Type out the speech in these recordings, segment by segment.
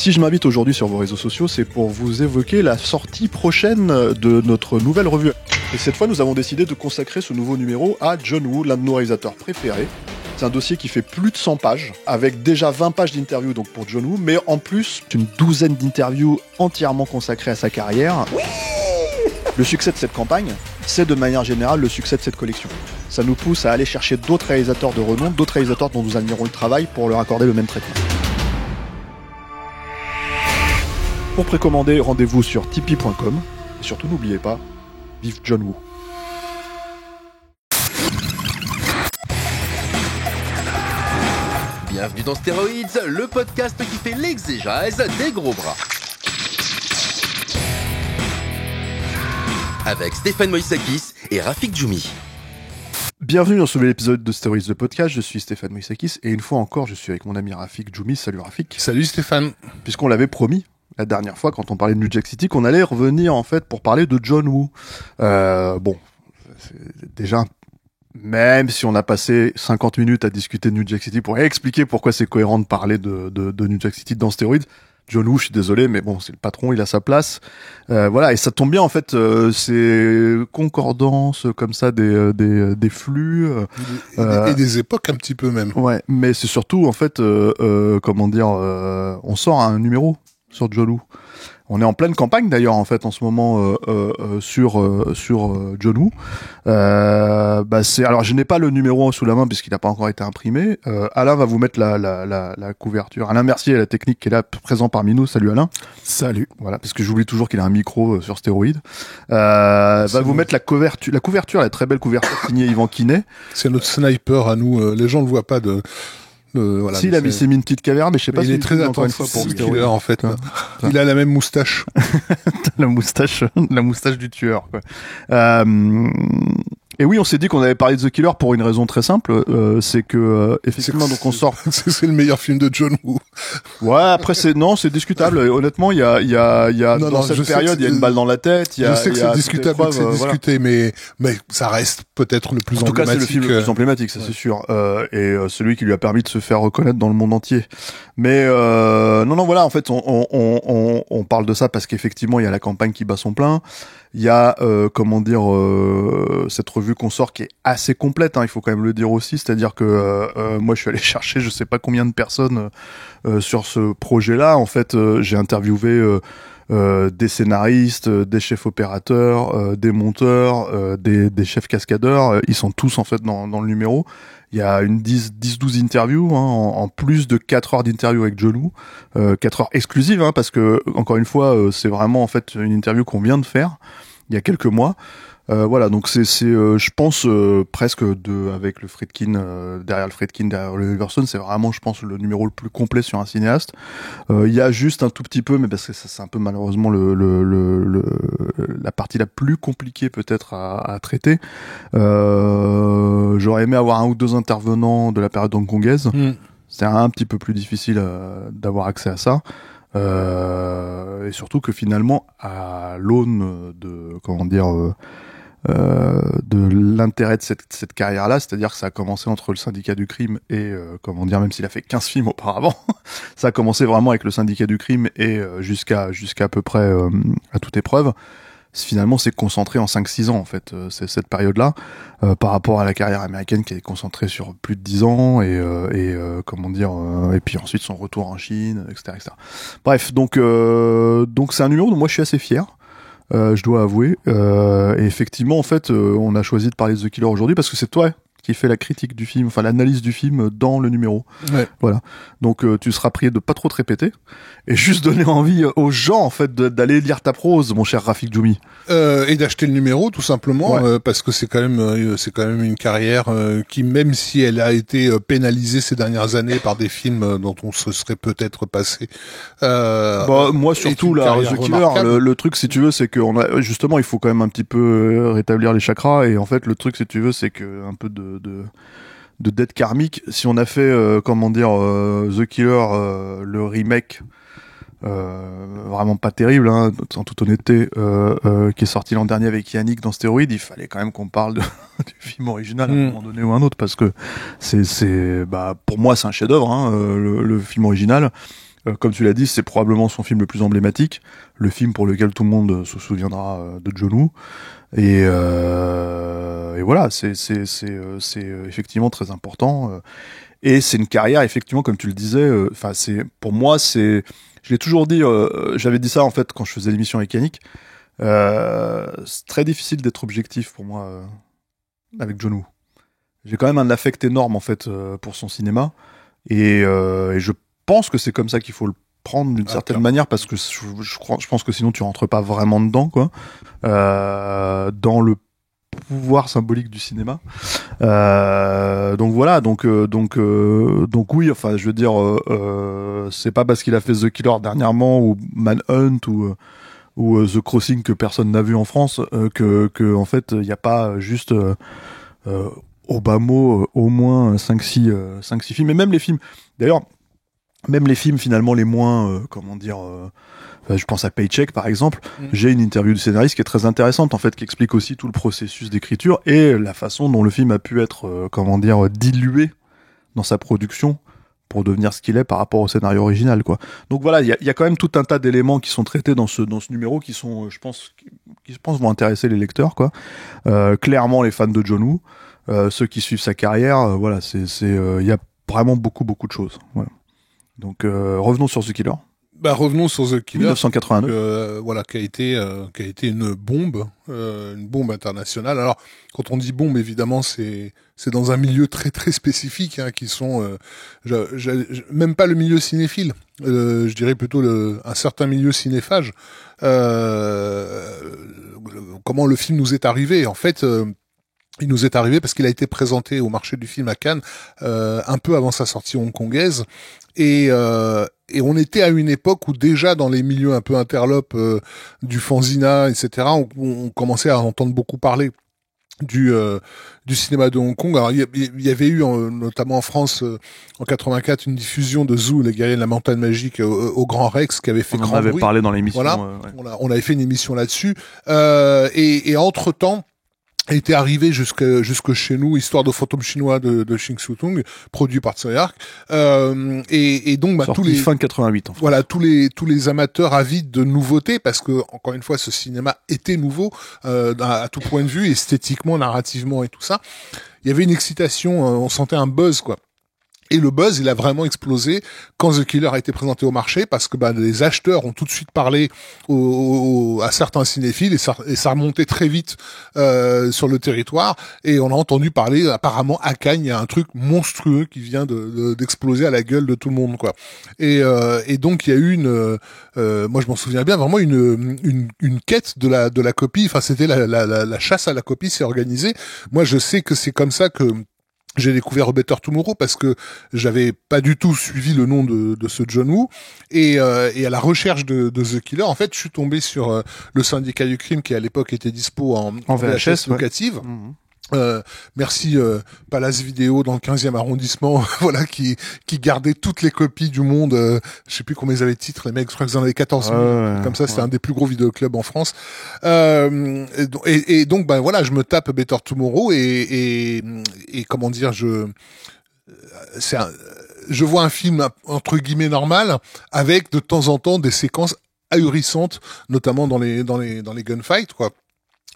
Si je m'invite aujourd'hui sur vos réseaux sociaux, c'est pour vous évoquer la sortie prochaine de notre nouvelle revue. Et cette fois, nous avons décidé de consacrer ce nouveau numéro à John Woo, l'un de nos réalisateurs préférés. C'est un dossier qui fait plus de 100 pages, avec déjà 20 pages d'interviews donc pour John Woo, mais en plus, une douzaine d'interviews entièrement consacrées à sa carrière. Oui. Le succès de cette campagne, c'est de manière générale le succès de cette collection. Ça nous pousse à aller chercher d'autres réalisateurs de renom, d'autres réalisateurs dont nous admirons le travail pour leur accorder le même traitement. Pour précommander, rendez-vous sur tipeee.com. Et surtout, n'oubliez pas, vive John Woo. Bienvenue dans Stéroïdes, le podcast qui fait l'exégèse des gros bras. Avec Stéphane Moïsakis et Rafik Djoumi. Bienvenue dans ce nouvel épisode de Stéroïdes, le podcast. Je suis Stéphane Moïsakis et une fois encore, je suis avec mon ami Rafik Djoumi. Salut Rafik. Salut Stéphane. Puisqu'on l'avait promis la dernière fois quand on parlait de New Jack City qu'on allait revenir en fait pour parler de John Woo. Bon, c'est déjà, même si on a passé 50 minutes à discuter de New Jack City pour expliquer pourquoi c'est cohérent de parler de New Jack City dans Stéroïdes, John Woo, je suis désolé, mais bon, c'est le patron, il a sa place. Voilà, et ça tombe bien en fait, c'est concordance comme ça des flux et des époques un petit peu même. Ouais, mais c'est surtout en fait, comment dire, on sort un numéro sur John Woo. On est en pleine campagne d'ailleurs en fait en ce moment sur John Woo. Alors je n'ai pas le numéro sous la main puisqu'il n'a pas encore été imprimé. Alain va vous mettre la couverture. Alain Mercier, la technique, qui est là présent parmi nous. Salut Alain. Salut. Voilà, parce que j'oublie toujours qu'il a un micro sur stéroïdes. Va vous mettre la couverture, la très belle couverture signée Yvan Quinet. C'est notre sniper à nous. Les gens ne le voient pas de. Voilà, si, il a mis une petite caméra, mais je sais pas il si est très attentif pour Killer en fait. Il a la même moustache. la moustache du tueur, quoi. Et oui, on s'est dit qu'on avait parlé de The Killer pour une raison très simple, c'est que effectivement, donc on sort. C'est le meilleur film de John Woo. Ouais, après c'est discutable. Honnêtement, il y a dans cette période, il y a une balle dans la tête. Je sais que c'est discutable, c'est discuté, mais ça reste peut-être le plus emblématique. En tout cas, c'est le film le plus emblématique, ça c'est sûr, et celui qui lui a permis de se faire reconnaître dans le monde entier. Mais non, voilà, en fait, on parle de ça parce qu'effectivement, il y a la campagne qui bat son plein. Il y a cette revue qu'on sort qui est assez complète, hein, il faut quand même le dire aussi, c'est-à-dire que moi je suis allé chercher je sais pas combien de personnes sur ce projet-là. En fait, j'ai interviewé des scénaristes, des chefs opérateurs, des monteurs, des chefs cascadeurs, ils sont tous en fait dans le numéro. Il y a une 10-12 interviews, hein, en plus de 4 heures d'interview avec John Woo, 4 heures exclusives, hein, parce que encore une fois, c'est vraiment en fait une interview qu'on vient de faire il y a quelques mois. Voilà, donc c'est je pense presque avec le Friedkin derrière le Everson, c'est vraiment je pense le numéro le plus complet sur un cinéaste. Il y a juste un tout petit peu, mais parce que ça, c'est un peu malheureusement la partie la plus compliquée peut-être à traiter. J'aurais aimé avoir un ou deux intervenants de la période hongkongaise. C'était un petit peu plus difficile d'avoir accès à ça. Et surtout que finalement, à l'aune de l'intérêt de cette carrière-là, c'est-à-dire que ça a commencé entre le Syndicat du crime et même s'il a fait 15 films auparavant, ça a commencé vraiment avec le Syndicat du crime et jusqu'à à peu près à toute épreuve. Finalement, c'est concentré en 5-6 ans en fait, c'est cette période-là, par rapport à la carrière américaine qui est concentrée sur plus de 10 ans et puis ensuite son retour en Chine, etc. Bref, donc c'est un numéro dont moi je suis assez fier. Je dois avouer, et effectivement en fait on a choisi de parler de The Killer aujourd'hui parce que c'est toi qui fait la critique du film, enfin l'analyse du film dans le numéro. Ouais. Voilà. Donc tu seras prié de pas trop te répéter et juste donner envie aux gens en fait d'aller lire ta prose, mon cher Rafik Djoumi. Et d'acheter le numéro tout simplement, ouais. Parce que c'est quand même une carrière qui, même si elle a été pénalisée ces dernières années par des films dont on se serait peut-être passé. Moi surtout là, The Killer, le truc si tu veux, c'est que justement il faut quand même un petit peu rétablir les chakras et en fait le truc si tu veux c'est que un peu de dette karmique. Si on a fait The Killer, le remake vraiment pas terrible, hein, en toute honnêteté, qui est sorti l'an dernier avec Yannick dans Stéroïdes, il fallait quand même qu'on parle du film original à un moment donné ou un autre, parce que c'est pour moi c'est un chef-d'œuvre, hein, le film original. Comme tu l'as dit, c'est probablement son film le plus emblématique, le film pour lequel tout le monde se souviendra de John Woo. Et voilà, c'est effectivement très important. Et c'est une carrière, effectivement, comme tu le disais. Enfin, pour moi, je l'ai toujours dit. J'avais dit ça en fait quand je faisais l'émission avec Yannick. C'est très difficile d'être objectif pour moi avec John Woo. J'ai quand même un affect énorme en fait pour son cinéma, et je pense que c'est comme ça qu'il faut le prendre d'une certaine manière, parce que je pense que sinon tu rentres pas vraiment dedans, quoi, dans le pouvoir symbolique du cinéma. Donc voilà, donc oui, enfin je veux dire, c'est pas parce qu'il a fait The Killer dernièrement ou Manhunt ou The Crossing que personne n'a vu en France que en fait il n'y a pas juste au bas mot au moins 5-6 films, et même les films d'ailleurs, même les films finalement les moins je pense à Paycheck par exemple. J'ai une interview du scénariste qui est très intéressante en fait, qui explique aussi tout le processus d'écriture et la façon dont le film a pu être dilué dans sa production pour devenir ce qu'il est par rapport au scénario original, quoi. Donc voilà, il y a quand même tout un tas d'éléments qui sont traités dans ce numéro qui sont, je pense vont intéresser les lecteurs, quoi. Clairement les fans de John Woo, ceux qui suivent sa carrière, voilà, il y a vraiment beaucoup de choses. Voilà. Donc revenons sur The Killer. Revenons sur The Killer, 1989. voilà, qui a été une bombe internationale. Alors, quand on dit bombe, évidemment, c'est dans un milieu très très spécifique, hein, qui sont même pas le milieu cinéphile, je dirais plutôt un certain milieu cinéphage. Comment le film nous est arrivé, en fait. Il nous est arrivé parce qu'il a été présenté au marché du film à Cannes un peu avant sa sortie hongkongaise, et on était à une époque où déjà dans les milieux un peu interlopes du fanzina, etc., on commençait à entendre beaucoup parler du cinéma de Hong Kong. Alors il y avait eu notamment en France en 84 une diffusion de Zoo, les guerriers de la montagne magique au Grand Rex, qui avait fait grand bruit. On avait parlé dans l'émission. Voilà, ouais. On avait fait une émission là-dessus, et entre-temps était arrivé jusque chez nous, Histoire de fantôme chinois de Ching Siu-tung, produit par Tsui Hark, et donc tous les fin 88 en France. Voilà, tous les amateurs avides de nouveautés, parce que encore une fois ce cinéma était nouveau à tout point de vue, esthétiquement, narrativement et tout ça. Il y avait une excitation, on sentait un buzz, quoi. Et le buzz, il a vraiment explosé quand The Killer a été présenté au marché, parce que les acheteurs ont tout de suite parlé à certains cinéphiles, et ça remontait très vite sur le territoire, et on a entendu parler, apparemment à Cannes, il y a un truc monstrueux qui vient d'exploser à la gueule de tout le monde, quoi. Et donc il y a eu moi je m'en souviens bien, vraiment une quête de la copie. Enfin, c'était la chasse à la copie s'est organisée. Moi je sais que c'est comme ça que j'ai découvert A Better Tomorrow, parce que j'avais pas du tout suivi le nom de ce John Woo, et à la recherche de The Killer, en fait, je suis tombé sur le Syndicat du crime, qui à l'époque était dispo en VHS locative. Ouais. Merci Palace Vidéo dans le 15e arrondissement, voilà, qui gardait toutes les copies du monde. Je sais plus combien ils avaient de titres, les mecs, je crois qu'ils en avaient 14 000. Comme ça, c'était un des plus gros vidéoclubs en France. Et donc, voilà, je me tape Better Tomorrow, et comment dire, je vois un film entre guillemets normal, avec de temps en temps des séquences ahurissantes, notamment dans les gunfights, quoi.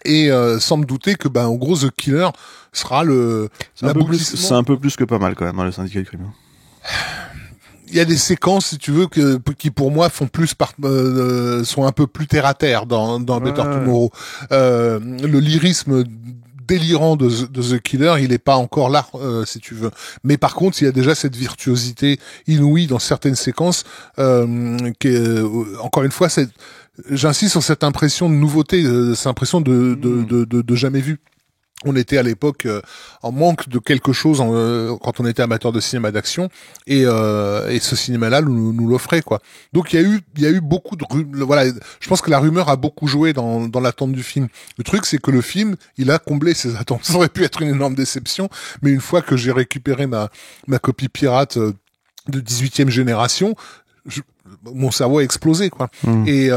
Et sans me douter que en gros The Killer sera l'aboutissement. C'est un peu plus que pas mal quand même, hein, le Syndicat du crime. Il y a des séquences, si tu veux, qui pour moi font plus sont un peu plus terre à terre dans Better Tomorrow. Le lyrisme délirant de The Killer, il est pas encore là, si tu veux. Mais par contre, il y a déjà cette virtuosité inouïe dans certaines séquences, encore une fois, j'insiste sur cette impression de nouveauté, cette impression de jamais vu. On était à l'époque en manque de quelque chose quand on était amateur de cinéma d'action, et ce cinéma-là nous l'offrait, quoi. Donc il y a eu beaucoup de voilà, je pense que la rumeur a beaucoup joué dans l'attente du film. Le truc, c'est que le film, il a comblé ses attentes. Ça aurait pu être une énorme déception, mais une fois que j'ai récupéré ma copie pirate de 18e génération, mon cerveau a explosé, quoi. Et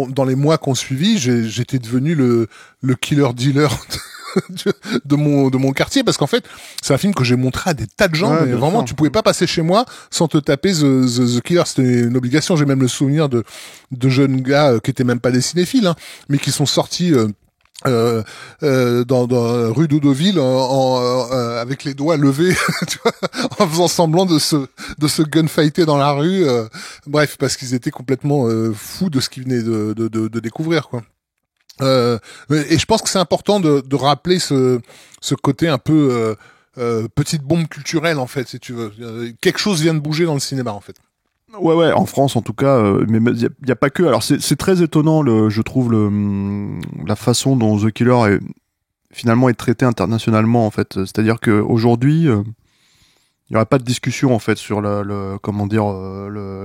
dans les mois qu'on suivi, j'étais devenu le killer dealer de mon quartier, parce qu'en fait, c'est un film que j'ai montré à des tas de gens, Ouais, mais bien vraiment, sûr. tu pouvais pas passer chez moi sans te taper The Killer. C'était une obligation. J'ai même le souvenir de jeunes gars qui étaient même pas des cinéphiles, hein, mais qui sont sortis dans rue d'Audoville avec les doigts levés tu vois, en faisant semblant de se gunfighter dans la rue, bref, parce qu'ils étaient complètement fous de ce qu'ils venaient de découvrir, quoi. Et je pense que c'est important de rappeler ce côté un peu petite bombe culturelle, en fait, si tu veux. Quelque chose vient de bouger dans le cinéma, en fait. Ouais, en France en tout cas, mais il y a pas que. Alors c'est très étonnant, je trouve la façon dont The Killer finalement est traité internationalement en fait. C'est-à-dire que aujourd'hui, il y aurait pas de discussion en fait sur comment dire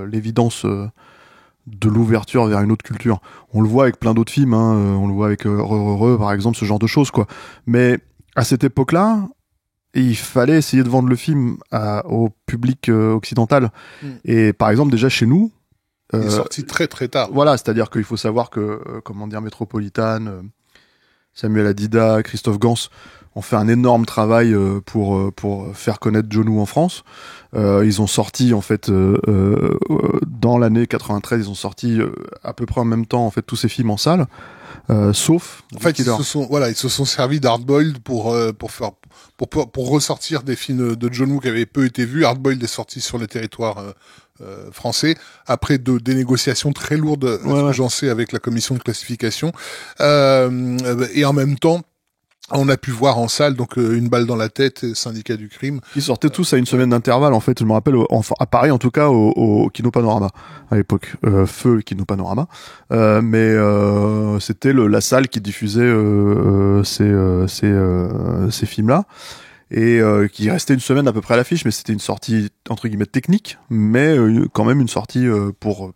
l'évidence de l'ouverture vers une autre culture. On le voit avec plein d'autres films, hein, on le voit avec Re, par exemple, ce genre de choses quoi. Mais à cette époque-là, il fallait essayer de vendre le film au public occidental. Et par exemple, déjà chez nous, il est sorti très très tard. Voilà, c'est-à-dire qu'il faut savoir que, comment dire, Metropolitan, Samuel Hadida, Christophe Gans ont fait un énorme travail pour faire connaître John Woo en France. Ils ont sorti en fait dans l'année 93, ils ont sorti à peu près en même temps en fait tous ces films en salle, sauf. En fait, ils se sont servis d'Hardboiled pour ressortir des films de John Woo qui avaient peu été vus. Hardboiled est sorti sur le territoire français après des négociations très lourdes agencées avec la commission de classification, et en même temps on a pu voir en salle donc Une balle dans la tête, Syndicat du crime. Ils sortaient tous à une semaine d'intervalle en fait. Je me rappelle à Paris en tout cas au Kino Panorama à l'époque, feu Kino Panorama. Mais c'était la salle qui diffusait ces films-là et qui restait une semaine à peu près à l'affiche. Mais c'était une sortie entre guillemets technique, mais quand même une sortie pour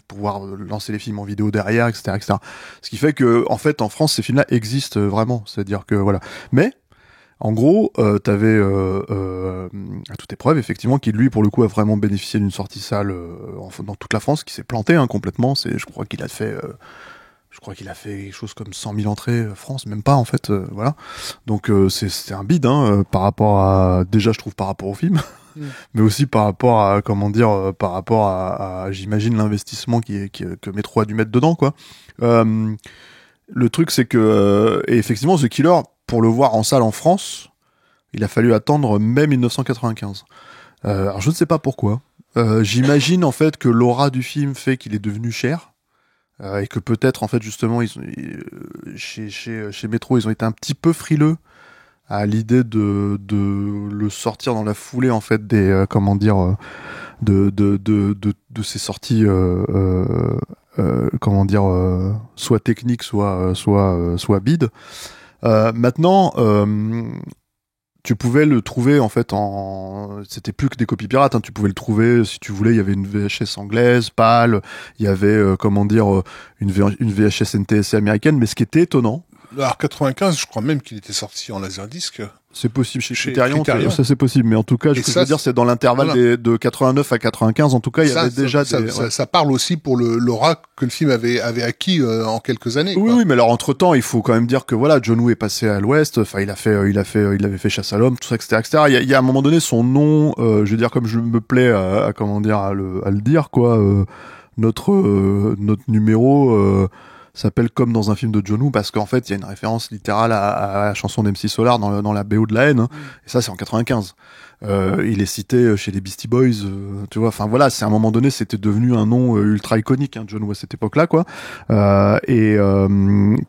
pouvoir lancer les films en vidéo derrière, etc., etc. Ce qui fait que, en fait, en France, ces films-là existent vraiment. C'est-à-dire que, voilà. Mais, en gros, t'avais, à toute épreuve, effectivement, qui, lui, pour le coup, a vraiment bénéficié d'une sortie salle dans toute la France, qui s'est planté, hein, complètement. Je crois qu'il a fait quelque chose comme 100 000 entrées France, même pas, en fait, voilà. Donc, c'est un bide, hein, par rapport à, déjà, je trouve, par rapport au film. Mais aussi par rapport à j'imagine l'investissement que Metro a dû mettre dedans quoi. Le truc c'est que et effectivement The Killer pour le voir en salle en France, il a fallu attendre mai 1995. Alors je ne sais pas pourquoi. J'imagine en fait que l'aura du film fait qu'il est devenu cher. Et que peut-être en fait justement chez Metro ils ont été un petit peu frileux à l'idée de le sortir dans la foulée en fait des de ces sorties soit techniques soit bid. Maintenant tu pouvais le trouver en fait c'était plus que des copies pirates, hein. Tu pouvais le trouver si tu voulais, il y avait une VHS anglaise pâle, il y avait une VHS NTSC américaine, mais ce qui était étonnant, alors 95, je crois même qu'il était sorti en laserdisc. C'est possible chez Criterion, ça c'est possible, mais en tout cas, ce que je veux dire, c'est dans l'intervalle voilà. de 89 à 95, en tout cas, il y avait déjà ça parle aussi pour l'aura que le film avait acquis en quelques années. Oui, quoi. oui, mais alors entre temps, il faut quand même dire que voilà, John Woo est passé à l'Ouest. Enfin, il avait fait Chasse à l'homme, tout ça, etc., etc. Il y a à un moment donné son nom, je veux dire, comme je me plais à le dire, quoi. Notre numéro. S'appelle Comme dans un film de John Woo parce qu'en fait il y a une référence littérale à la chanson d'MC Solar dans la BO de la haine, hein. Et ça c'est en 95. Il est cité chez les Beastie Boys, tu vois, enfin voilà, c'est à un moment donné c'était devenu un nom ultra iconique, hein, John Woo à cette époque-là quoi.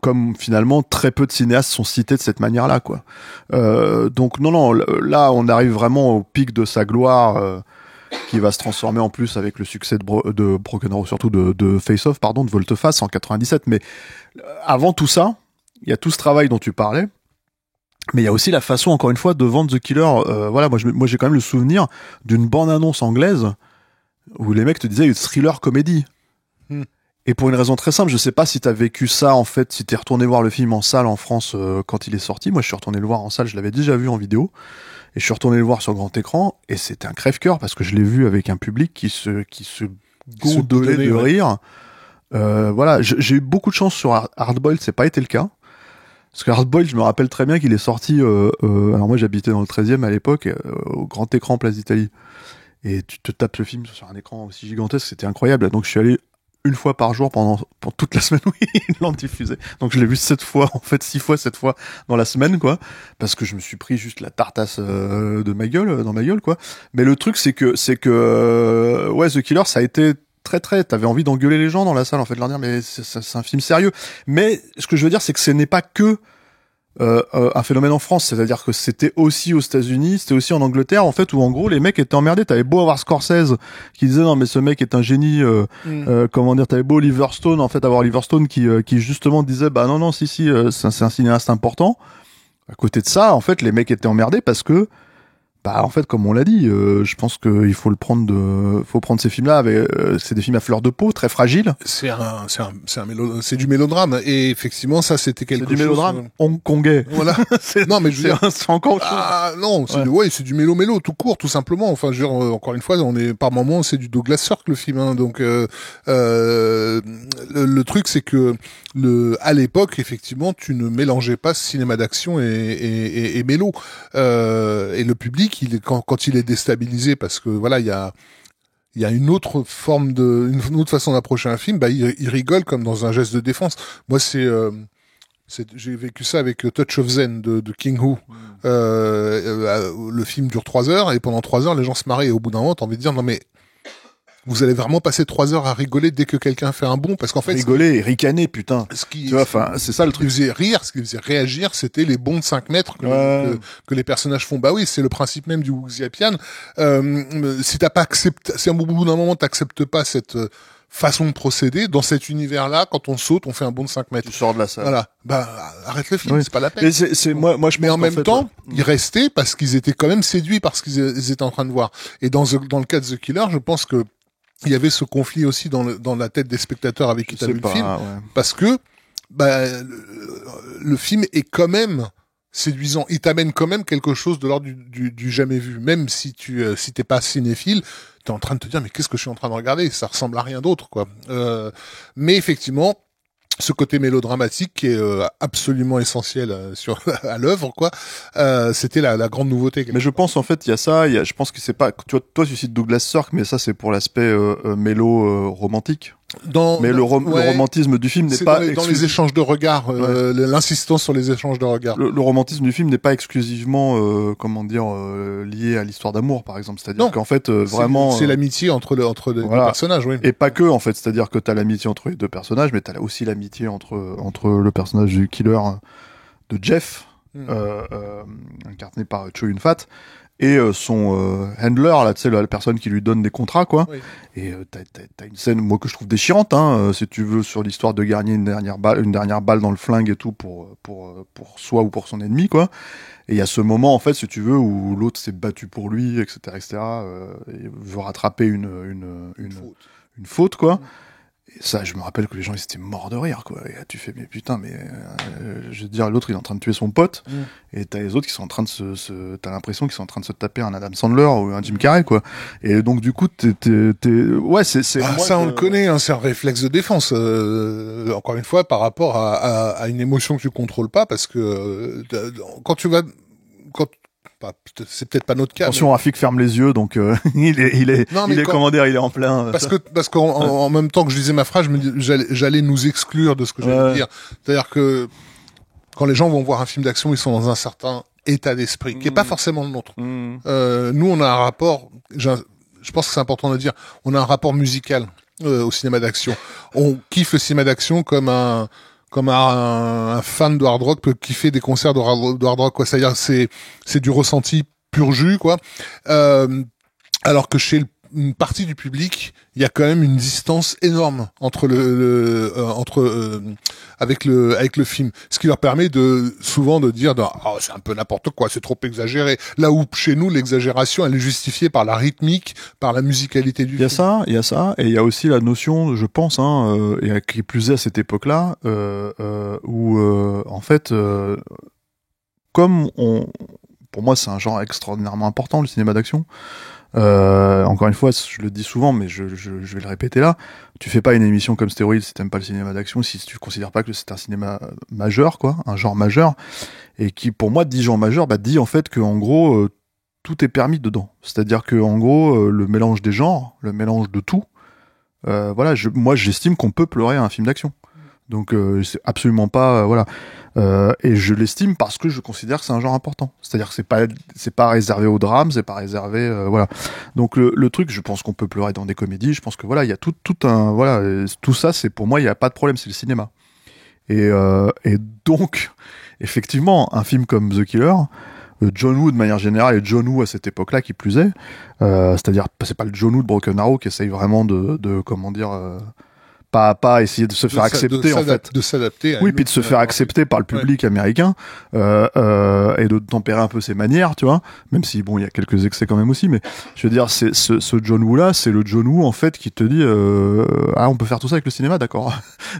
Comme finalement très peu de cinéastes sont cités de cette manière-là quoi. Donc non, là on arrive vraiment au pic de sa gloire, qui va se transformer en plus avec le succès de Broken Arrow, surtout de Face Off, de Volte-Face en 97. Mais avant tout ça, il y a tout ce travail dont tu parlais, mais il y a aussi la façon, encore une fois, de vendre The Killer. Voilà, moi j'ai quand même le souvenir d'une bande-annonce anglaise où les mecs te disaient une thriller comédie. Et pour une raison très simple, je sais pas si t'as vécu ça en fait, si t'es retourné voir le film en salle en France quand il est sorti. Moi je suis retourné le voir en salle, je l'avais déjà vu en vidéo. Et je suis retourné le voir sur grand écran, et c'était un crève-cœur parce que je l'ai vu avec un public qui se gondolait de rire. Voilà, j'ai eu beaucoup de chance sur Hardboiled, c'est pas été le cas. Parce que Hardboiled, je me rappelle très bien qu'il est sorti. Alors moi, j'habitais dans le 13e à l'époque, au grand écran Place d'Italie. Et tu te tapes ce film sur un écran aussi gigantesque, c'était incroyable. Donc je suis allé une fois par jour pour toute la semaine où ils l'ont diffusé. Donc je l'ai vu 7 fois, en fait 6 fois, 7 fois dans la semaine, quoi. Parce que je me suis pris juste la tartasse de ma gueule, dans ma gueule, quoi. Mais le truc, c'est que ouais, The Killer, ça a été t'avais envie d'engueuler les gens dans la salle, en fait, de leur dire, mais c'est un film sérieux. Mais ce que je veux dire, c'est que ce n'est pas que un phénomène en France, c'est-à-dire que c'était aussi aux États-Unis, c'était aussi en Angleterre, en fait, où en gros les mecs étaient emmerdés. T'avais beau avoir Scorsese qui disait non mais ce mec est un génie, comment dire, t'avais beau Oliver Stone, en fait, avoir Oliver Stone qui justement disait bah non si c'est un cinéaste important. À côté de ça, en fait, les mecs étaient emmerdés parce que bah en fait comme on l'a dit, je pense qu'il faut faut prendre ces films-là avec c'est des films à fleur de peau, très fragiles. C'est du mélodrame et effectivement ça c'était quelque chose. C'est du mélodrame hongkongais. Voilà. Non mais c'est encore autre chose. Ah non, c'est du mélo tout court tout simplement. Enfin je veux dire, encore une fois par moments c'est du Douglas Sirk le film hein. Donc le truc c'est que à l'époque effectivement tu ne mélangeais pas cinéma d'action et mélo et le public quand il est déstabilisé parce que voilà il y a une autre une autre façon d'approcher un film, bah il rigole comme dans un geste de défense. Moi j'ai vécu ça avec Touch of Zen de King Hu. Le film dure 3 heures et pendant 3 heures les gens se marraient et au bout d'un moment t'as envie de dire non mais vous allez vraiment passer 3 heures à rigoler dès que quelqu'un fait un bond parce qu'en fait rigoler et ricaner putain. Tu vois, enfin c'est ça le truc. Ce qui faisait rire, ce qui faisait réagir, c'était les bonds de 5 mètres que les personnages font. Bah oui, c'est le principe même du Wuxiapian. Si t'as pas accepté, si à bout d'un moment t'acceptes pas cette façon de procéder dans cet univers-là, quand on saute, on fait un bond de 5 mètres. Tu sors de la salle. Voilà. Bah arrête le film, oui. c'est pas la peine. Moi je. Mais en même temps, ils restaient parce qu'ils étaient quand même séduits par ce qu'ils étaient en train de voir. Et dans le cas de The Killer, je pense que il y avait ce conflit aussi dans la tête des spectateurs avec qui t'as vu le film, parce que le film est quand même séduisant. Il t'amène quand même quelque chose de l'ordre du jamais vu. Même si si t'es pas cinéphile, t'es en train de te dire mais qu'est-ce que je suis en train de regarder ? Ça ressemble à rien d'autre quoi. Mais effectivement, ce côté mélodramatique qui est absolument essentiel à l'œuvre quoi. C'était la grande nouveauté. Mais je pense en fait il y a ça, je pense que c'est pas tu vois toi tu cites Douglas Sirk mais ça c'est pour l'aspect mélo romantique. Le romantisme du film n'est pas dans les échanges de regards, l'insistance sur les échanges de regards. Le romantisme du film n'est pas exclusivement lié à l'histoire d'amour par exemple, c'est-à-dire qu'en fait vraiment c'est l'amitié entre les deux personnages, oui. Et pas que en fait, c'est-à-dire que t'as l'amitié entre les deux personnages, mais t'as aussi l'amitié entre le personnage du killer de Jeff incarné par Chow Yun-fat et son handler là, tu sais la personne qui lui donne des contrats quoi. Oui. Et t'as une scène moi que je trouve déchirante si tu veux sur l'histoire de gagner une dernière balle dans le flingue et tout pour soi ou pour son ennemi quoi. Et il y a ce moment en fait si tu veux où l'autre s'est battu pour lui etc et veut rattraper une faute quoi. Et ça, je me rappelle que les gens ils étaient morts de rire quoi. Et tu fais mais putain mais je veux dire l'autre il est en train de tuer son pote et t'as les autres qui sont en train de t'as l'impression qu'ils sont en train de se taper un Adam Sandler ou un Jim Carrey quoi. Et donc du coup ouais c'est ça on le connaît hein, c'est un réflexe de défense encore une fois par rapport à une émotion que tu contrôles pas parce que c'est peut-être pas notre cas. Attention, Rafik ferme les yeux, donc il est comment dire, il est en plein. Parce qu'en même temps que je disais ma phrase, j'allais nous exclure de ce que j'allais dire. C'est-à-dire que quand les gens vont voir un film d'action, ils sont dans un certain état d'esprit qui est pas forcément le nôtre. Nous, on a un rapport. Je pense que c'est important de le dire. On a un rapport musical au cinéma d'action. On kiffe le cinéma d'action comme un fan de hard rock peut kiffer des concerts de hard rock quoi. C'est-à-dire c'est du ressenti pur jus quoi. Alors que chez une partie du public, il y a quand même une distance énorme entre avec le film, ce qui leur permet souvent de dire oh, c'est un peu n'importe quoi, c'est trop exagéré. Là où chez nous l'exagération elle est justifiée par la rythmique, par la musicalité du film. Il y a ça et il y a aussi la notion, je pense et qui plus est à cette époque-là où en fait comme pour moi c'est un genre extraordinairement important le cinéma d'action. Encore une fois, je le dis souvent, mais je vais le répéter là. Tu fais pas une émission comme Stéroïde si t'aimes pas le cinéma d'action, si tu considères pas que c'est un cinéma majeur, quoi, un genre majeur, et qui, pour moi, dit genre majeur, dit en fait que en gros, tout est permis dedans. C'est-à-dire que en gros, le mélange des genres, le mélange de tout, voilà, moi, j'estime qu'on peut pleurer à un film d'action. Donc c'est absolument pas voilà, et je l'estime parce que je considère que c'est un genre important. C'est-à-dire que c'est pas réservé au drame, c'est pas réservé voilà. Donc le truc, je pense qu'on peut pleurer dans des comédies. Je pense que voilà, il y a tout un voilà, tout ça, c'est pour moi, il y a pas de problème, c'est le cinéma. Et donc effectivement, un film comme The Killer, John Woo de manière générale, et John Woo à cette époque-là qui plus est, c'est-à-dire c'est pas le John Woo de Broken Arrow qui essaye vraiment de comment dire pas essayer de se faire accepter en fait, de s'adapter. Oui, puis de se faire accepter par le public américain et de tempérer un peu ses manières, tu vois. Même si bon, il y a quelques excès quand même aussi, mais je veux dire, c'est ce John Woo là, c'est le John Woo en fait qui te dit on peut faire tout ça avec le cinéma, d'accord.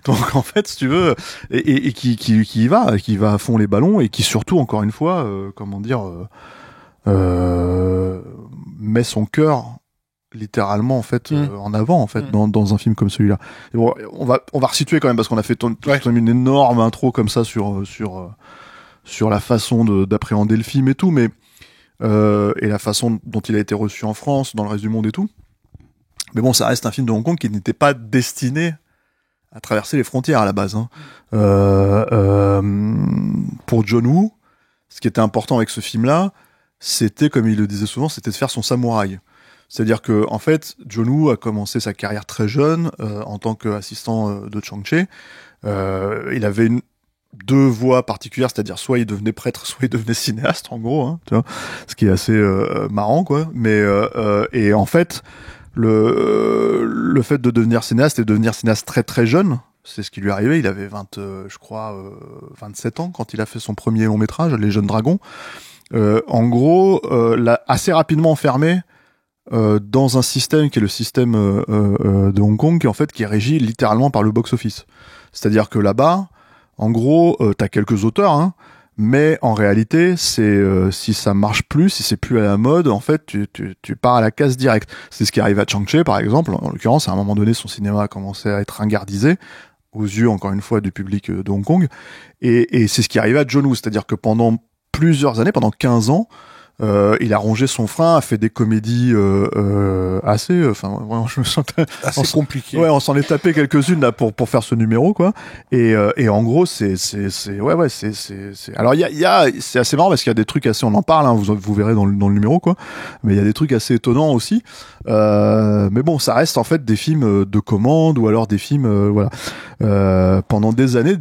Donc en fait, si tu veux, et qui y va, qui va à fond les ballons et qui surtout encore une fois, met son cœur littéralement en fait en avant en fait dans un film comme celui-là. Et bon, on va resituer quand même parce qu'on a fait une énorme intro comme ça sur la façon d'appréhender le film et tout, mais et la façon dont il a été reçu en France, dans le reste du monde et tout. Mais bon, ça reste un film de Hong Kong qui n'était pas destiné à traverser les frontières à la base. Pour John Woo, ce qui était important avec ce film-là, c'était, comme il le disait souvent, c'était de faire son samouraï. C'est-à-dire que en fait, John Woo a commencé sa carrière très jeune en tant qu'assistant de Chang-Chi. Il avait deux voies particulières, c'est-à-dire soit il devenait prêtre, soit il devenait cinéaste, en gros, tu vois, ce qui est assez marrant, quoi. Mais et en fait, le fait de devenir cinéaste et de devenir cinéaste très très jeune, c'est ce qui lui est arrivé. Il avait 27 ans quand il a fait son premier long métrage, Les Jeunes Dragons. En gros, l'a assez rapidement enfermé dans un système qui est le système de Hong Kong, qui est régi littéralement par le box-office. C'est-à-dire que là-bas, en gros, t'as quelques auteurs, mais en réalité, c'est si ça marche plus, si c'est plus à la mode, en fait, tu pars à la casse directe. C'est ce qui arrive à Chang-Chi, par exemple. En l'occurrence, à un moment donné, son cinéma a commencé à être ringardisé aux yeux, encore une fois, du public de Hong Kong. Et c'est ce qui arrive à John Woo. C'est-à-dire que pendant plusieurs années, pendant 15 ans, il a rongé son frein, a fait des comédies assez, vraiment, je me sentais assez compliqué. Ouais, on s'en est tapé quelques-unes là pour faire ce numéro, quoi. Et en gros, c'est. Alors c'est assez marrant parce qu'il y a des trucs assez, on en parle, vous verrez dans le numéro, quoi. Mais il y a des trucs assez étonnants aussi. Mais bon, ça reste en fait des films de commande ou alors des films, voilà. Pendant des années,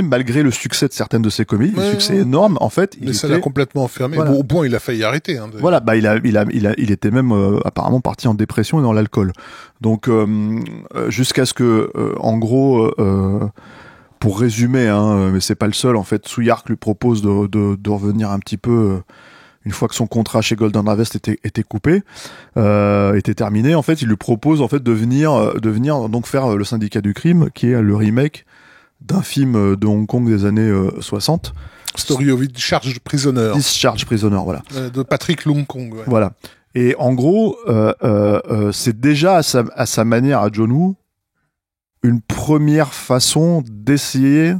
malgré le succès de certaines de ses comédies, le succès énorme, en fait. Mais ça l'a complètement enfermé. Voilà. Bon, au point, il a failli arrêter. Voilà, il était même apparemment parti en dépression et dans l'alcool. Donc jusqu'à ce que, en gros, pour résumer, mais c'est pas le seul. En fait, Tsuyark lui propose de revenir un petit peu. Une fois que son contrat chez Golden Harvest était coupé, était terminé, en fait, il lui propose en fait de venir donc faire le Syndicat du crime, qui est le remake d'un film de Hong Kong des années 60. Story of Discharged Prisoner. Discharged Prisoner, voilà. De Patrick Lung Kong. Ouais. Voilà. Et en gros, c'est déjà à sa manière à John Woo une première façon d'essayer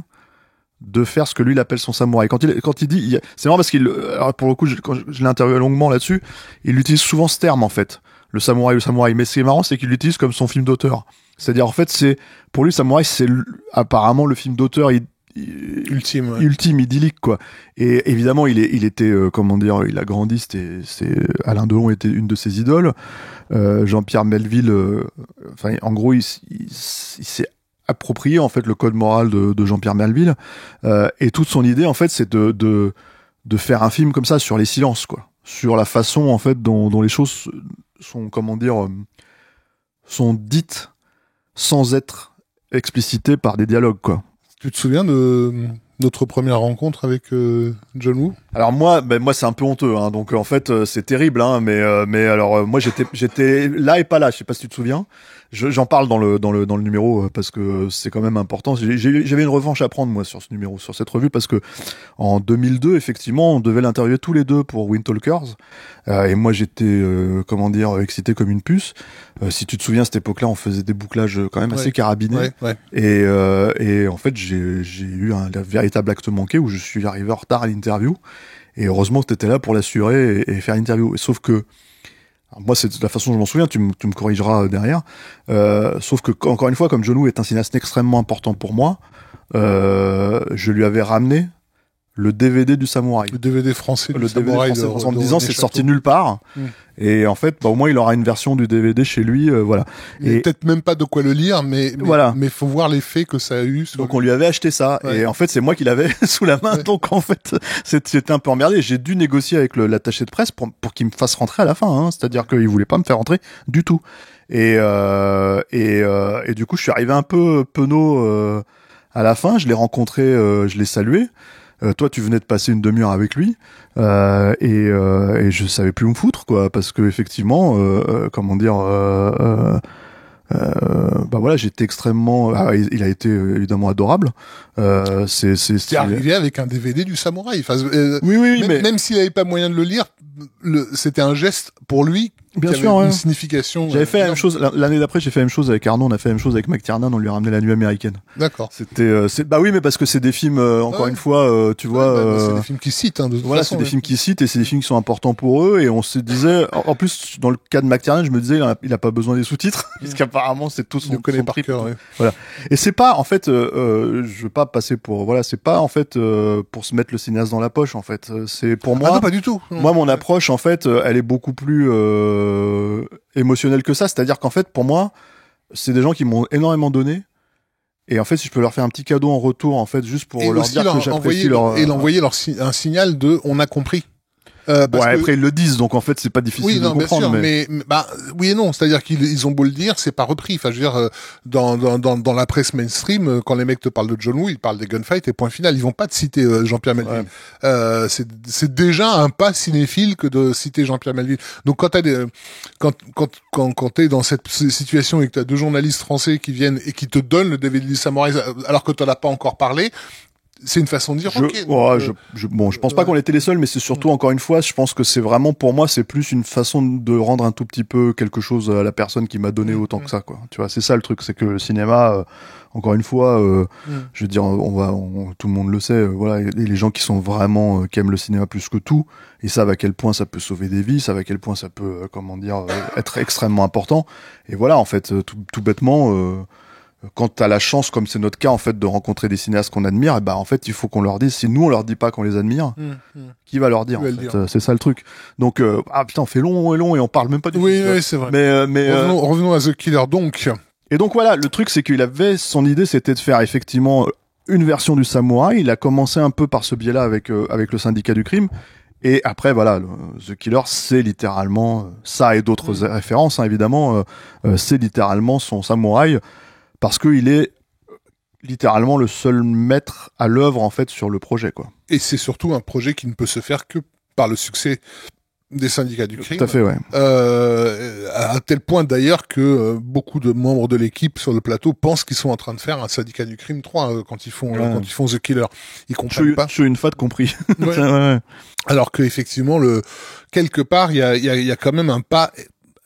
de faire ce que lui il appelle son samouraï. Quand il dit, c'est marrant parce alors pour le coup, quand je l'ai interviewé longuement là-dessus, il utilise souvent ce terme en fait, le samouraï. Mais ce qui est marrant, c'est qu'il l'utilise comme son film d'auteur. C'est-à-dire en fait, pour lui, Samouraï, c'est apparemment le film d'auteur ultime, idyllique, quoi. Et évidemment, il était il a grandi, c'est Alain Delon était une de ses idoles. Jean-Pierre Melville, en gros, il s'est approprié en fait le code moral de Jean-Pierre Melville, et toute son idée en fait, c'est de faire un film comme ça sur les silences, quoi, sur la façon en fait dont les choses sont sont dites sans être explicitées par des dialogues, quoi. Tu te souviens de notre première rencontre avec John Woo? Alors moi c'est un peu honteux, donc en fait c'est terrible, mais alors moi j'étais là et pas là, je sais pas si tu te souviens. j'en parle dans le numéro parce que c'est quand même important. J'avais une revanche à prendre moi sur ce numéro, sur cette revue, parce que en 2002 effectivement on devait l'interviewer tous les deux pour Windtalkers et moi j'étais excité comme une puce. Si tu te souviens, à cette époque-là on faisait des bouclages quand même assez carabinés et en fait j'ai eu un véritable acte manqué où je suis arrivé en retard à l'interview et heureusement que t'étais là pour l'assurer et faire l'interview. Sauf que moi, c'est de la façon dont je m'en souviens, tu me corrigeras derrière. Sauf que, encore une fois, comme John Woo est un cinéaste extrêmement important pour moi, je lui avais ramené le DVD du Samouraï. Le DVD français du Samouraï. DVD français, en me disant, c'est sorti nulle part. Et en fait, au moins, il aura une version du DVD chez lui, voilà. Et peut-être même pas de quoi le lire, mais faut voir l'effet que ça a eu. Donc, on lui avait acheté ça. Ouais. Et en fait, c'est moi qui l'avais sous la main. Ouais. Donc, en fait, c'était un peu emmerdé. J'ai dû négocier avec l'attaché de presse pour qu'il me fasse rentrer à la fin, hein. C'est-à-dire qu'il voulait pas me faire rentrer du tout. Et du coup, je suis arrivé un peu penaud, à la fin. Je l'ai rencontré, je l'ai salué. Toi, tu venais de passer une demi-heure avec lui et je savais plus où me foutre, quoi, parce que effectivement, j'étais extrêmement. Il a été évidemment adorable. C'est arrivé avec un DVD du Samouraï. Enfin, oui, même s'il avait pas moyen de le lire, c'était un geste pour lui. Bien sûr, une signification. J'avais fait la même chose l'année d'après. J'ai fait la même chose avec Arnaud. On a fait la même chose avec McTiernan. On lui a ramené La Nuit américaine. D'accord. C'était, mais parce que c'est des films. Encore une fois, tu vois. C'est des films qui citent. Hein, de toute façon, c'est des films qui citent et c'est des films qui sont importants pour eux. Et on se disait, en plus, dans le cas de McTiernan, je me disais, il a pas besoin des sous-titres parce qu'apparemment c'est tout son. Il connaît par cœur. Voilà. Et c'est pas, en fait, je veux pas passer pour. Voilà, c'est pas en fait pour se mettre le cinéaste dans la poche. En fait, c'est pour moi. Ah non, pas du tout. Moi, mon approche, en fait, elle est beaucoup plus émotionnel que ça, c'est-à-dire qu'en fait pour moi c'est des gens qui m'ont énormément donné et en fait si je peux leur faire un petit cadeau en retour en fait juste pour leur dire que j'apprécie leur envoyer un signal de on a compris. Après ils le disent, donc en fait c'est pas difficile de comprendre. Mais oui et non, c'est-à-dire qu'ils ont beau le dire, c'est pas repris. Enfin, je veux dire, dans la presse mainstream, quand les mecs te parlent de John Woo, ils parlent des gunfights et point final. Ils vont pas te citer Jean-Pierre Melville. Ouais. C'est déjà un pas cinéphile que de citer Jean-Pierre Melville. Donc quand t'es dans cette situation et que t'as deux journalistes français qui viennent et qui te donnent le DVD du Samouraï alors que t'en as pas encore parlé. C'est une façon de dire. Je pense pas qu'on était les seuls, mais c'est surtout encore une fois, je pense que c'est vraiment pour moi, c'est plus une façon de rendre un tout petit peu quelque chose à la personne qui m'a donné autant que ça, quoi. Tu vois, c'est ça le truc, c'est que le cinéma, encore une fois, je veux dire, tout le monde le sait, voilà, et les gens qui sont vraiment qui aiment le cinéma plus que tout, ils savent à quel point ça peut sauver des vies, savent à quel point ça peut, être extrêmement important. Et voilà, en fait, tout bêtement. Quand t'as la chance, comme c'est notre cas en fait, de rencontrer des cinéastes qu'on admire, et en fait il faut qu'on leur dise. Si nous on leur dit pas qu'on les admire, qui va leur dire, en fait. C'est ça le truc. Donc putain, on fait long et on parle même pas du tout. Oui, c'est vrai. Mais revenons à The Killer donc. Et donc voilà, le truc c'est qu'il avait son idée, c'était de faire effectivement une version du Samouraï. Il a commencé un peu par ce biais-là avec le Syndicat du crime. Et après, voilà, The Killer, c'est littéralement ça et d'autres références, hein, évidemment. C'est littéralement son Samouraï. Parce qu'il est littéralement le seul maître à l'œuvre en fait sur le projet, quoi. Et c'est surtout un projet qui ne peut se faire que par le succès des syndicats du crime. Tout à fait, ouais. À tel point d'ailleurs que beaucoup de membres de l'équipe sur le plateau pensent qu'ils sont en train de faire un syndicat du crime 3 quand ils font The Killer. Ils comprennent pas. Je suis une fois de compris. Ouais. Alors que effectivement quelque part il y a quand même un pas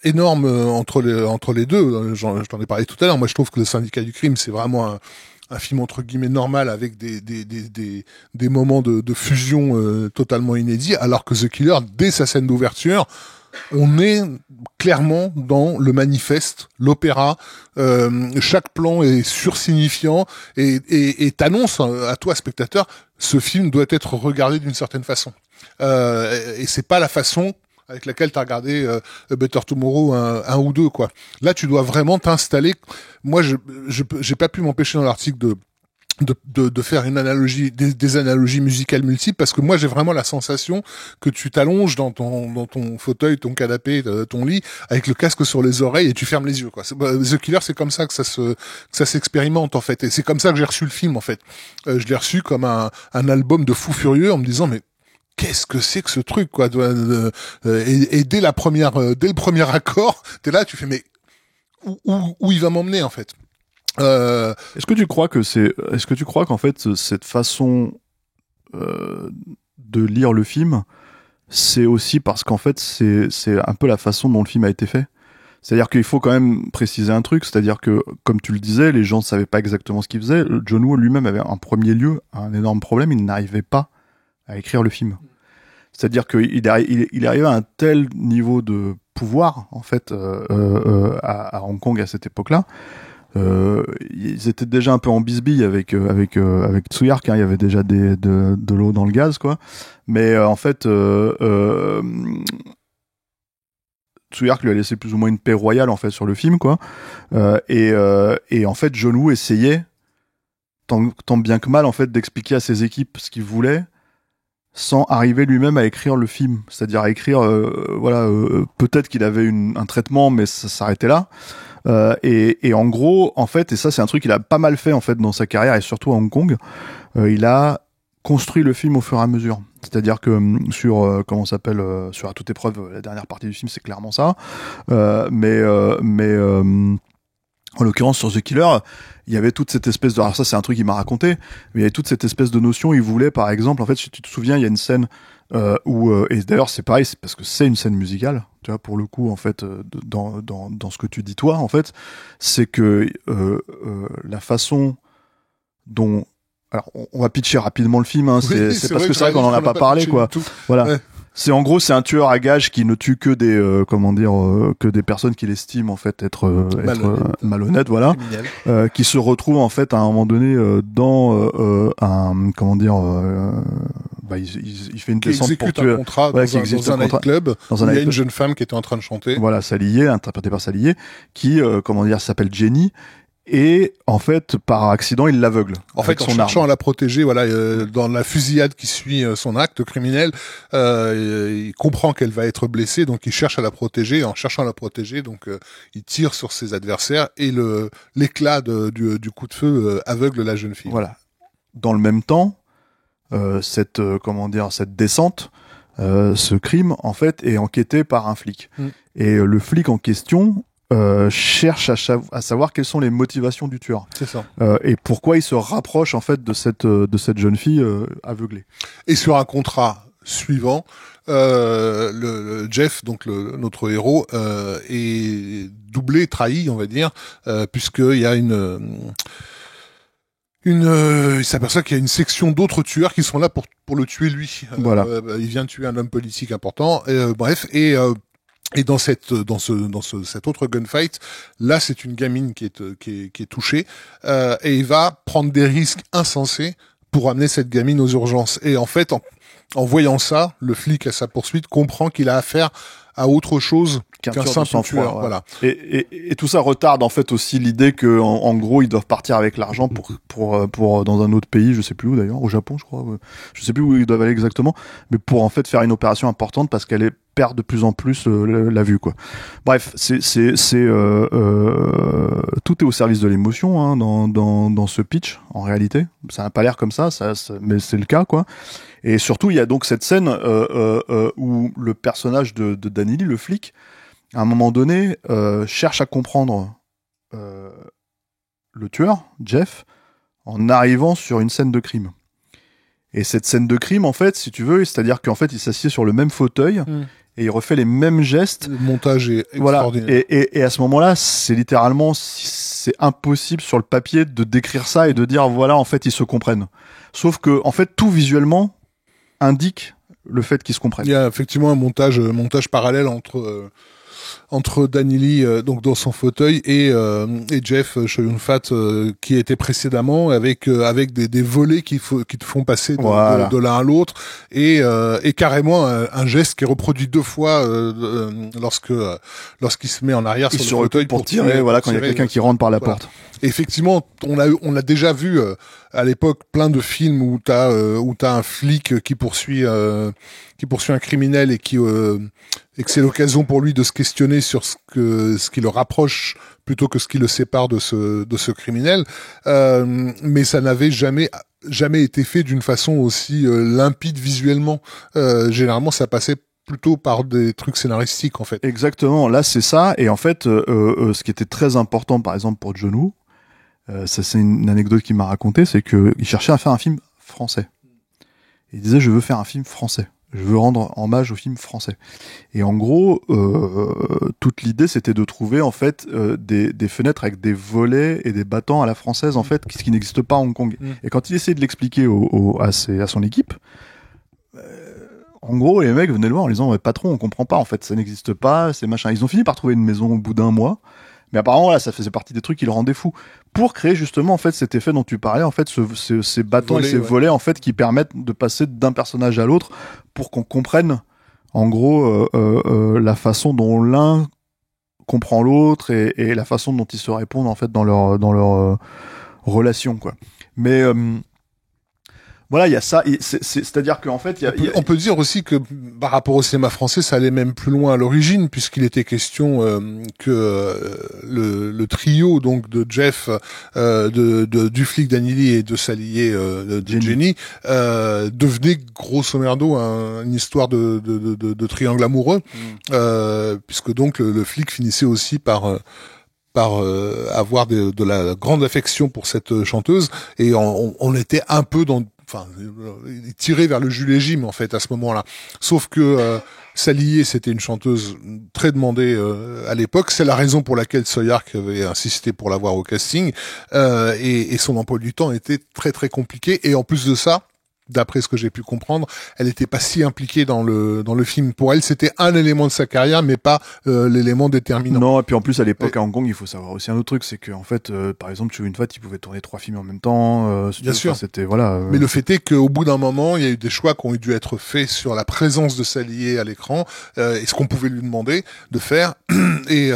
énorme entre les deux. J'en ai parlé tout à l'heure. Moi, je trouve que le Syndicat du crime, c'est vraiment un film entre guillemets normal avec des moments de fusion totalement inédits, alors que The Killer, dès sa scène d'ouverture, on est clairement dans le manifeste, l'opéra. Chaque plan est sursignifiant et t'annonce à toi, spectateur, ce film doit être regardé d'une certaine façon. Et c'est pas la façon avec laquelle t'as regardé Better Tomorrow 1 ou 2, quoi. Là, tu dois vraiment t'installer. Moi, j'ai pas pu m'empêcher dans l'article de faire une analogie, des analogies musicales multiples, parce que moi, j'ai vraiment la sensation que tu t'allonges dans ton fauteuil, ton canapé, ton lit, avec le casque sur les oreilles et tu fermes les yeux, quoi. The Killer, c'est comme ça que ça s'expérimente, en fait. Et c'est comme ça que j'ai reçu le film, en fait. Je l'ai reçu comme un album de fous furieux en me disant, mais qu'est-ce que c'est que ce truc, quoi. Et dès le premier accord, t'es là, tu fais, mais où il va m'emmener en fait. Est-ce que tu crois qu'en fait cette façon de lire le film, c'est aussi parce qu'en fait c'est un peu la façon dont le film a été fait. C'est-à-dire qu'il faut quand même préciser un truc, c'est-à-dire que, comme tu le disais, les gens ne savaient pas exactement ce qu'il faisait. John Woo lui-même avait en premier lieu un énorme problème, il n'arrivait pas à écrire le film. C'est-à-dire qu'il est arrivé à un tel niveau de pouvoir, en fait, à Hong Kong à cette époque-là. Ils étaient déjà un peu en bisbille avec Tsuyark, hein, il y avait déjà de l'eau dans le gaz, quoi. Mais en fait... Tsuyark lui a laissé plus ou moins une paix royale en fait sur le film, quoi. Et en fait John Woo essayait tant bien que mal en fait d'expliquer à ses équipes ce qu'il voulait sans arriver lui-même à écrire le film, c'est-à-dire à écrire peut-être qu'il avait un traitement mais ça s'arrêtait là. Et en gros en fait, et ça c'est un truc qu'il a pas mal fait en fait dans sa carrière et surtout à Hong Kong, il a construit le film au fur et à mesure. C'est-à-dire que sur sur À toute épreuve, la dernière partie du film, c'est clairement ça. Mais en l'occurrence sur The Killer, il y avait toute cette espèce de... Alors ça, c'est un truc qu'il m'a raconté, mais il y avait toute cette espèce de notion. Il voulait, par exemple, en fait, si tu te souviens, il y a une scène où... et d'ailleurs, c'est pareil, c'est parce que c'est une scène musicale, tu vois, pour le coup, en fait, dans ce que tu dis toi, en fait, c'est que la façon dont... Alors, on va pitcher rapidement le film, hein. Oui, C'est parce que c'est vrai qu'on en a pas parlé, quoi. Voilà. Ouais. C'est en gros, c'est un tueur à gages qui ne tue que des, que des personnes qu'il estime en fait être malhonnêtes, voilà. Qui se retrouve en fait à un moment donné dans il fait une descente pour tuer. Un contrat dans un nightclub. Il y a une jeune femme qui était en train de chanter. Voilà, Salier, interprétée par Salier, qui s'appelle Jenny. Et en fait, par accident, il l'aveugle. En fait, en cherchant à la protéger, dans la fusillade qui suit son acte criminel, il comprend qu'elle va être blessée, donc il cherche à la protéger. En cherchant à la protéger, donc il tire sur ses adversaires et l'éclat du coup de feu aveugle la jeune fille. Voilà. Dans le même temps, cette descente, ce crime, en fait, est enquêté par un flic. Et le flic en question cherche à savoir quelles sont les motivations du tueur. C'est ça. Et pourquoi il se rapproche en fait de cette jeune fille aveuglée. Et sur un contrat suivant, le Jeff, donc notre héros, est doublé, trahi, on va dire, puisqu'il y a il s'aperçoit qu'il y a une section d'autres tueurs qui sont là pour le tuer lui. Voilà. Il vient de tuer un homme politique important. Et dans cet autre gunfight, là, c'est une gamine qui est touchée, et il va prendre des risques insensés pour amener cette gamine aux urgences. Et en fait, en voyant ça, le flic à sa poursuite comprend qu'il a affaire à autre chose qu'un simple tueur. Ouais. Voilà. Et tout ça retarde en fait aussi l'idée que en gros ils doivent partir avec l'argent pour dans un autre pays, je sais plus où d'ailleurs, au Japon je crois, je sais plus où ils doivent aller exactement, mais pour en fait faire une opération importante parce qu'elle perd de plus en plus la vue, quoi. Bref, tout est au service de l'émotion, hein, dans ce pitch en réalité. Ça n'a pas l'air comme ça, mais c'est le cas, quoi. Et surtout il y a donc cette scène où le personnage de Danny Lee, le flic, à un moment donné, cherche à comprendre le tueur, Jeff, en arrivant sur une scène de crime. Et cette scène de crime, en fait, si tu veux, c'est-à-dire qu'en fait, il s'assied sur le même fauteuil et il refait les mêmes gestes. Le montage est extraordinaire. Voilà. Et à ce moment-là, c'est littéralement, c'est impossible sur le papier de décrire ça et de dire, voilà, en fait, ils se comprennent. Sauf que, en fait, tout visuellement indique le fait qu'ils se comprennent. Il y a effectivement un montage parallèle entre Danny Lee donc dans son fauteuil et Jeff Choyun-Fat qui était précédemment avec des volets qui te font passer de l'un à l'autre et carrément un geste qui est reproduit deux fois lorsqu'il se met en arrière sur le fauteuil pour tirer quand il y a quelqu'un qui rentre par la porte. Et effectivement, on a déjà vu à l'époque plein de films où t'as un flic qui poursuit un criminel et que c'est l'occasion pour lui de se questionner sur ce qui le rapproche plutôt que ce qui le sépare de ce criminel. Mais ça n'avait jamais été fait d'une façon aussi limpide visuellement. Généralement, ça passait plutôt par des trucs scénaristiques en fait. Exactement, là c'est ça. Et en fait, ce qui était très important, par exemple pour John Woo, ça c'est une anecdote qu'il m'a raconté, c'est que il cherchait à faire un film français. Il disait je veux faire un film français. Je veux rendre hommage au film français. Et en gros, toute l'idée, c'était de trouver en fait des fenêtres avec des volets et des battants à la française en fait, ce qui n'existe pas à Hong Kong. Et quand il essayait de l'expliquer à son équipe, en gros, les mecs venaient le voir en disant ouais, patron, on comprend pas en fait, ça n'existe pas, c'est machin. Ils ont fini par trouver une maison au bout d'un mois. Mais apparemment, voilà, ça faisait partie des trucs qui le rendaient fou. Pour créer justement, en fait, cet effet dont tu parlais, en fait, ces bâtons et ces volets, en fait, qui permettent de passer d'un personnage à l'autre pour qu'on comprenne, en gros, la façon dont l'un comprend l'autre et la façon dont ils se répondent, en fait, dans leur relation, quoi. Mais, voilà, il y a ça. C'est-à-dire qu'en fait, on peut dire aussi que par rapport au cinéma français, ça allait même plus loin à l'origine, puisqu'il était question que le trio donc de Jeff, du flic Danily et de Salier de Jenny devenait grosso merdo une histoire de triangle amoureux, puisque donc le flic finissait aussi par avoir de la grande affection pour cette chanteuse, et on était un peu tiré vers le Jules et Jim en fait à ce moment-là. Sauf que Salier, c'était une chanteuse très demandée à l'époque. C'est la raison pour laquelle Soyark avait insisté pour l'avoir au casting. Et son emploi du temps était très très compliqué. Et en plus de ça, d'après ce que j'ai pu comprendre, elle n'était pas si impliquée dans le film. Pour elle, c'était un élément de sa carrière, mais pas l'élément déterminant. Non, et puis en plus, à l'époque, à Hong Kong, il faut savoir aussi un autre truc, c'est que en fait, par exemple, Chow Yun-fat, il pouvait tourner 3 films en même temps. Bien sûr. C'était, voilà. Mais le fait est qu'au bout d'un moment, il y a eu des choix qui ont dû être faits sur la présence de Salier à l'écran, et ce qu'on pouvait lui demander de faire. Et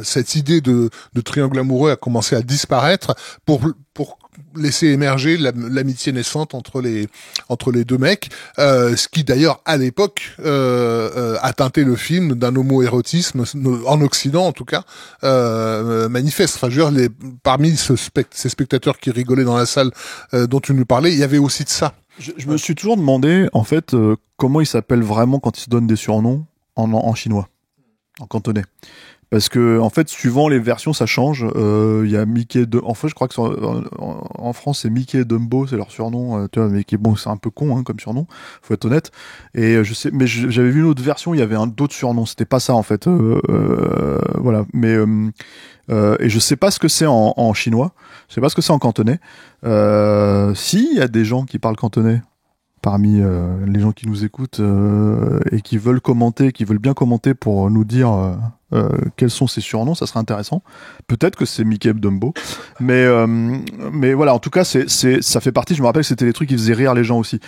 cette idée de triangle amoureux a commencé à disparaître pour laisser émerger l'amitié naissante entre les deux mecs, ce qui d'ailleurs à l'époque a teinté le film d'un homo-érotisme en Occident en tout cas manifeste. Enfin, je veux dire, parmi ces spectateurs qui rigolaient dans la salle dont tu nous parlais, il y avait aussi de ça. Je me suis toujours demandé en fait comment ils s'appellent vraiment quand ils se donnent des surnoms en chinois, en cantonais. Parce que en fait, suivant les versions, ça change. Il y a Mickey en fait, je crois que en France, c'est Mickey et Dumbo, c'est leur surnom. Tu vois, mais qui bon, c'est un peu con comme surnom. Faut être honnête. Et je sais, mais j'avais vu une autre version. Il y avait d'autres surnoms. C'était pas ça en fait. Voilà. Mais et je sais pas ce que c'est en chinois. Je sais pas ce que c'est en cantonais. Si il y a des gens qui parlent cantonais parmi les gens qui nous écoutent et qui veulent bien commenter pour nous dire quels sont ces surnoms, ça serait intéressant. Peut-être que c'est Mickey et Dumbo, mais voilà, en tout cas, ça fait partie. Je me rappelle que c'était les trucs qui faisaient rire les gens aussi.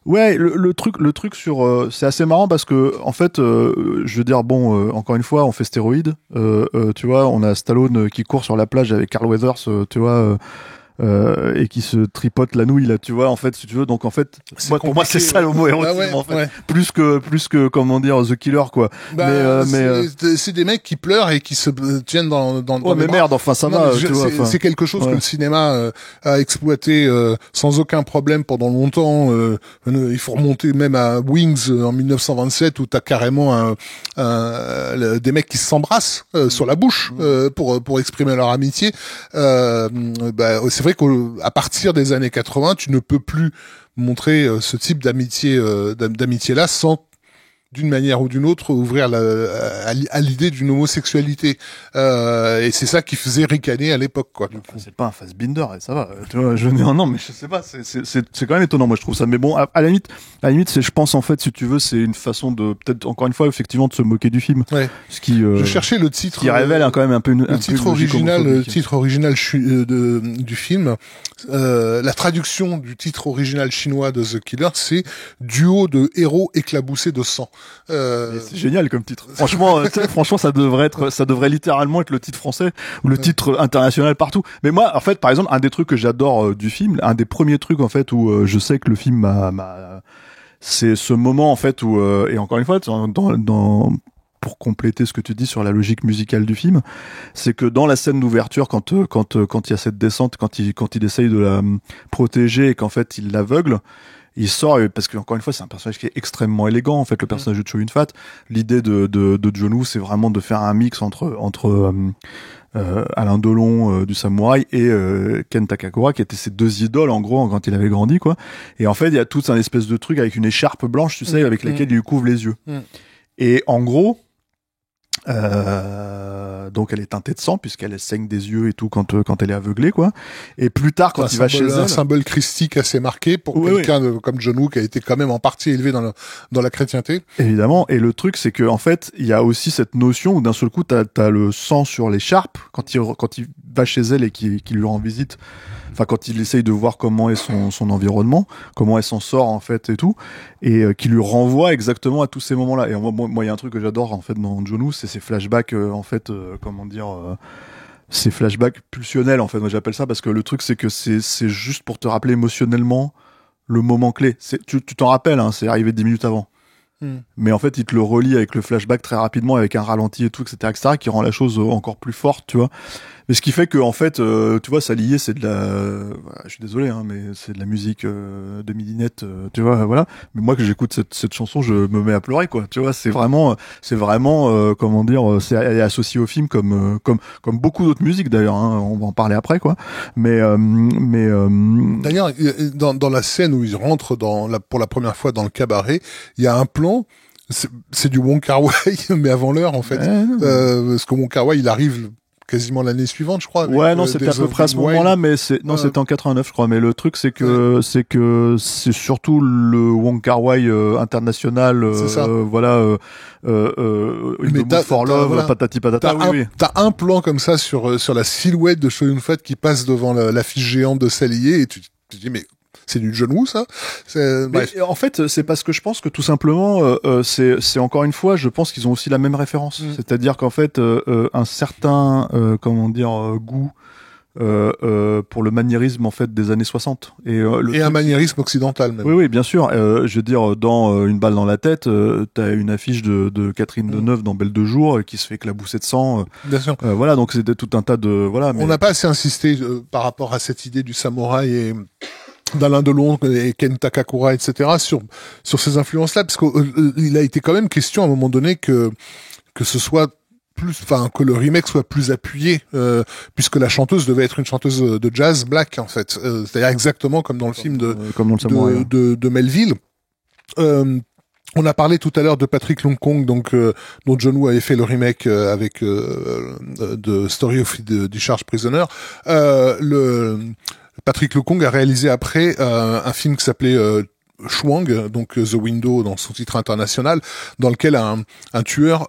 Ouais, le truc sur c'est assez marrant parce que en fait, je veux dire encore une fois, on fait stéroïdes. Tu vois, on a Stallone qui court sur la plage avec Carl Weathers, tu vois. Et qui se tripote la nouille là, tu vois, en fait, si tu veux. Donc en fait, pour moi c'est ça l'homo-érotisme en fait. Ouais. Plus que comment dire The Killer quoi. C'est des mecs qui pleurent et qui se tiennent dans ouais, mais merde, enfin ça va, tu vois. C'est quelque chose que le cinéma a exploité sans aucun problème pendant longtemps. Il faut remonter même à Wings en 1927 où t'as carrément des mecs qui s'embrassent sur la bouche pour exprimer leur amitié. C'est vrai qu'à partir des années 80, tu ne peux plus montrer ce type d'amitié là sans d'une manière ou d'une autre ouvrir à l'idée d'une homosexualité, et c'est ça qui faisait ricaner à l'époque quoi. C'est pas un Fassbinder, ça va, tu vois, non mais je sais pas, c'est quand même étonnant, moi je trouve ça, mais bon, à la limite c'est, je pense en fait, si tu veux, c'est une façon de peut-être encore une fois effectivement de se moquer du film. Ouais. Ce qui je cherchais le titre qui révèle quand même un peu le titre original du film. La traduction du titre original chinois de The Killer, c'est duo de héros éclaboussés de sang. C'est génial comme titre. Franchement, ça devrait littéralement être le titre français ou le titre international partout. Mais moi, en fait, par exemple, un des trucs que j'adore du film, un des premiers trucs en fait où je sais que le film c'est ce moment en fait où et encore une fois pour compléter ce que tu dis sur la logique musicale du film, c'est que dans la scène d'ouverture, quand il y a cette descente, quand il essaye de la protéger et qu'en fait il l'aveugle, Il sort parce que encore une fois c'est un personnage qui est extrêmement élégant en fait, le personnage de Cho Yun-fat. L'idée de John Woo, c'est vraiment de faire un mix entre Alain Delon du Samouraï et Ken Takakura, qui étaient ses deux idoles en gros quand il avait grandi quoi. Et en fait il y a tout un espèce de truc avec une écharpe blanche, tu sais, avec laquelle il lui couvre les yeux. Et en gros donc elle est teintée de sang puisqu'elle saigne des yeux et tout quand elle est aveuglée quoi. Et plus tard quand il va chez elle, un symbole christique assez marqué pour quelqu'un comme John Woo qui a été quand même en partie élevé dans la chrétienté. Évidemment. Et le truc c'est que en fait il y a aussi cette notion où d'un seul coup t'as le sang sur l'écharpe quand il va chez elle et qu'il lui rend visite. Enfin, quand il essaye de voir comment est son environnement, comment elle s'en sort en fait et tout, et qui lui renvoie exactement à tous ces moments-là. Et moi, il y a un truc que j'adore en fait dans John Woo, c'est ces flashbacks, ces flashbacks pulsionnels en fait. Moi, j'appelle ça parce que le truc c'est que c'est juste pour te rappeler émotionnellement le moment clé. Tu t'en rappelles, hein, c'est arrivé 10 minutes avant. Mais en fait, il te le relie avec le flashback très rapidement, avec un ralenti et tout, etc., qui rend la chose encore plus forte, tu vois. Mais ce qui fait que, en fait, tu vois, ça lié, c'est de la, je suis désolé, hein, mais c'est de la musique de midinette, tu vois, voilà. Mais moi, que j'écoute cette chanson, je me mets à pleurer, quoi. Tu vois, c'est vraiment, comment dire, elle est associée au film comme beaucoup d'autres musiques d'ailleurs. Hein, on va en parler après, quoi. Mais d'ailleurs, dans la scène où il rentre pour la première fois dans le cabaret, il y a un plan. C'est du Wong Kar-wai, mais avant l'heure en fait. Parce que Wong Kar-wai, il arrive quasiment l'année suivante, je crois. Ouais, non, c'était à peu près à ce moment-là, mais c'était en 89, je crois. Mais le truc, c'est que c'est surtout le Wong Kar-wai international, for Love, patati patata. T'as un plan comme ça sur la silhouette de Cho Yun-fat qui passe devant l'affiche géante de Salier et tu te dis mais c'est du John Woo, ça. Mais en fait, c'est parce que je pense que tout simplement, c'est encore une fois, je pense qu'ils ont aussi la même référence. C'est-à-dire qu'en fait, un certain, goût pour le maniérisme en fait des années 60 et un maniérisme occidental même. Oui, bien sûr. Je veux dire, dans Une balle dans la tête, t'as une affiche de Catherine Deneuve dans Belle de jour qui se fait éclabousser de sang. Bien sûr. Voilà, donc c'était tout un tas de On n'a pas assez insisté par rapport à cette idée du samouraï et d'Alain Delon et Ken Takakura, etc. sur ces influences-là, parce qu'il a été quand même question à un moment donné que ce soit que le remake soit plus appuyé, puisque la chanteuse devait être une chanteuse de jazz black en fait, c'est-à-dire exactement comme dans le film de Melville. On a parlé tout à l'heure de Patrick Lunkong, donc dont John Woo avait fait le remake avec de Story of the Discharged Prisoner. Patrick Lunkong a réalisé après un film qui s'appelait Chwang, donc The Window dans son titre international, dans lequel un tueur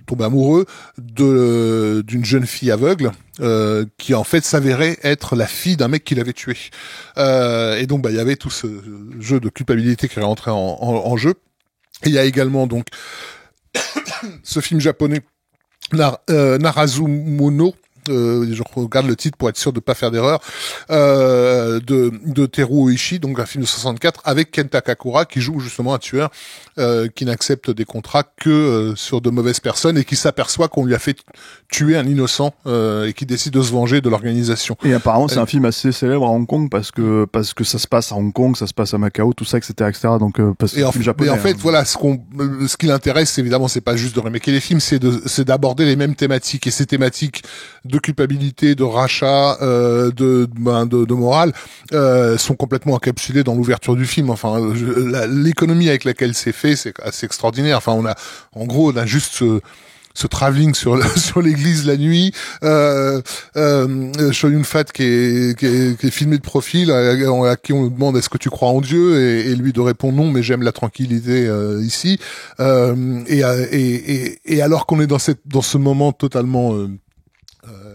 tombe amoureux d'une jeune fille aveugle qui en fait s'avérait être la fille d'un mec qu'il avait tué. Et donc il y avait tout ce jeu de culpabilité qui est rentré en jeu. Et il y a également donc ce film japonais Narazumono. Je regarde le titre pour être sûr de pas faire d'erreur, de Teruo Oishi, donc un film de 64 avec Ken Takakura qui joue justement un tueur qui n'accepte des contrats que sur de mauvaises personnes et qui s'aperçoit qu'on lui a fait tuer un innocent et qui décide de se venger de l'organisation. Et apparemment c'est un film assez célèbre à Hong Kong parce que ça se passe à Hong Kong, ça se passe à Macao, tout ça, etc. Donc parce que c'est un film japonais. Et en fait, voilà, ce qui l'intéresse, évidemment, c'est pas juste de remaker les films, c'est d'aborder les mêmes thématiques, et ces thématiques de culpabilité, de rachat, de morale, sont complètement encapsulées dans l'ouverture du film. Enfin, l'économie avec laquelle c'est fait, c'est assez extraordinaire. Enfin, on a juste ce travelling sur l'église la nuit, Cho Yun-fat qui est filmé de profil, à qui on demande est-ce que tu crois en Dieu, et lui de répondre non, mais j'aime la tranquillité ici, et alors qu'on est dans ce moment totalement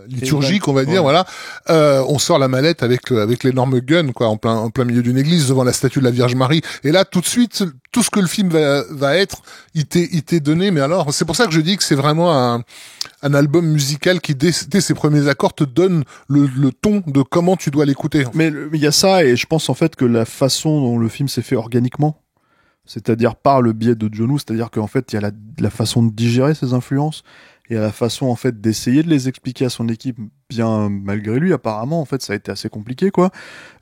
liturgique, on va dire, voilà, on sort la mallette avec l'énorme gun, quoi, en plein milieu d'une église, devant la statue de la Vierge Marie. Et là, tout de suite, tout ce que le film va être, il t'est donné. Mais alors, c'est pour ça que je dis que c'est vraiment un album musical qui, dès ses premiers accords, te donne le ton de comment tu dois l'écouter. Mais il y a ça, et je pense en fait que la façon dont le film s'est fait organiquement, c'est-à-dire par le biais de John Woo, c'est-à-dire qu'en fait, il y a la façon de digérer ses influences, et à la façon en fait d'essayer de les expliquer à son équipe bien malgré lui apparemment. En fait, ça a été assez compliqué, quoi.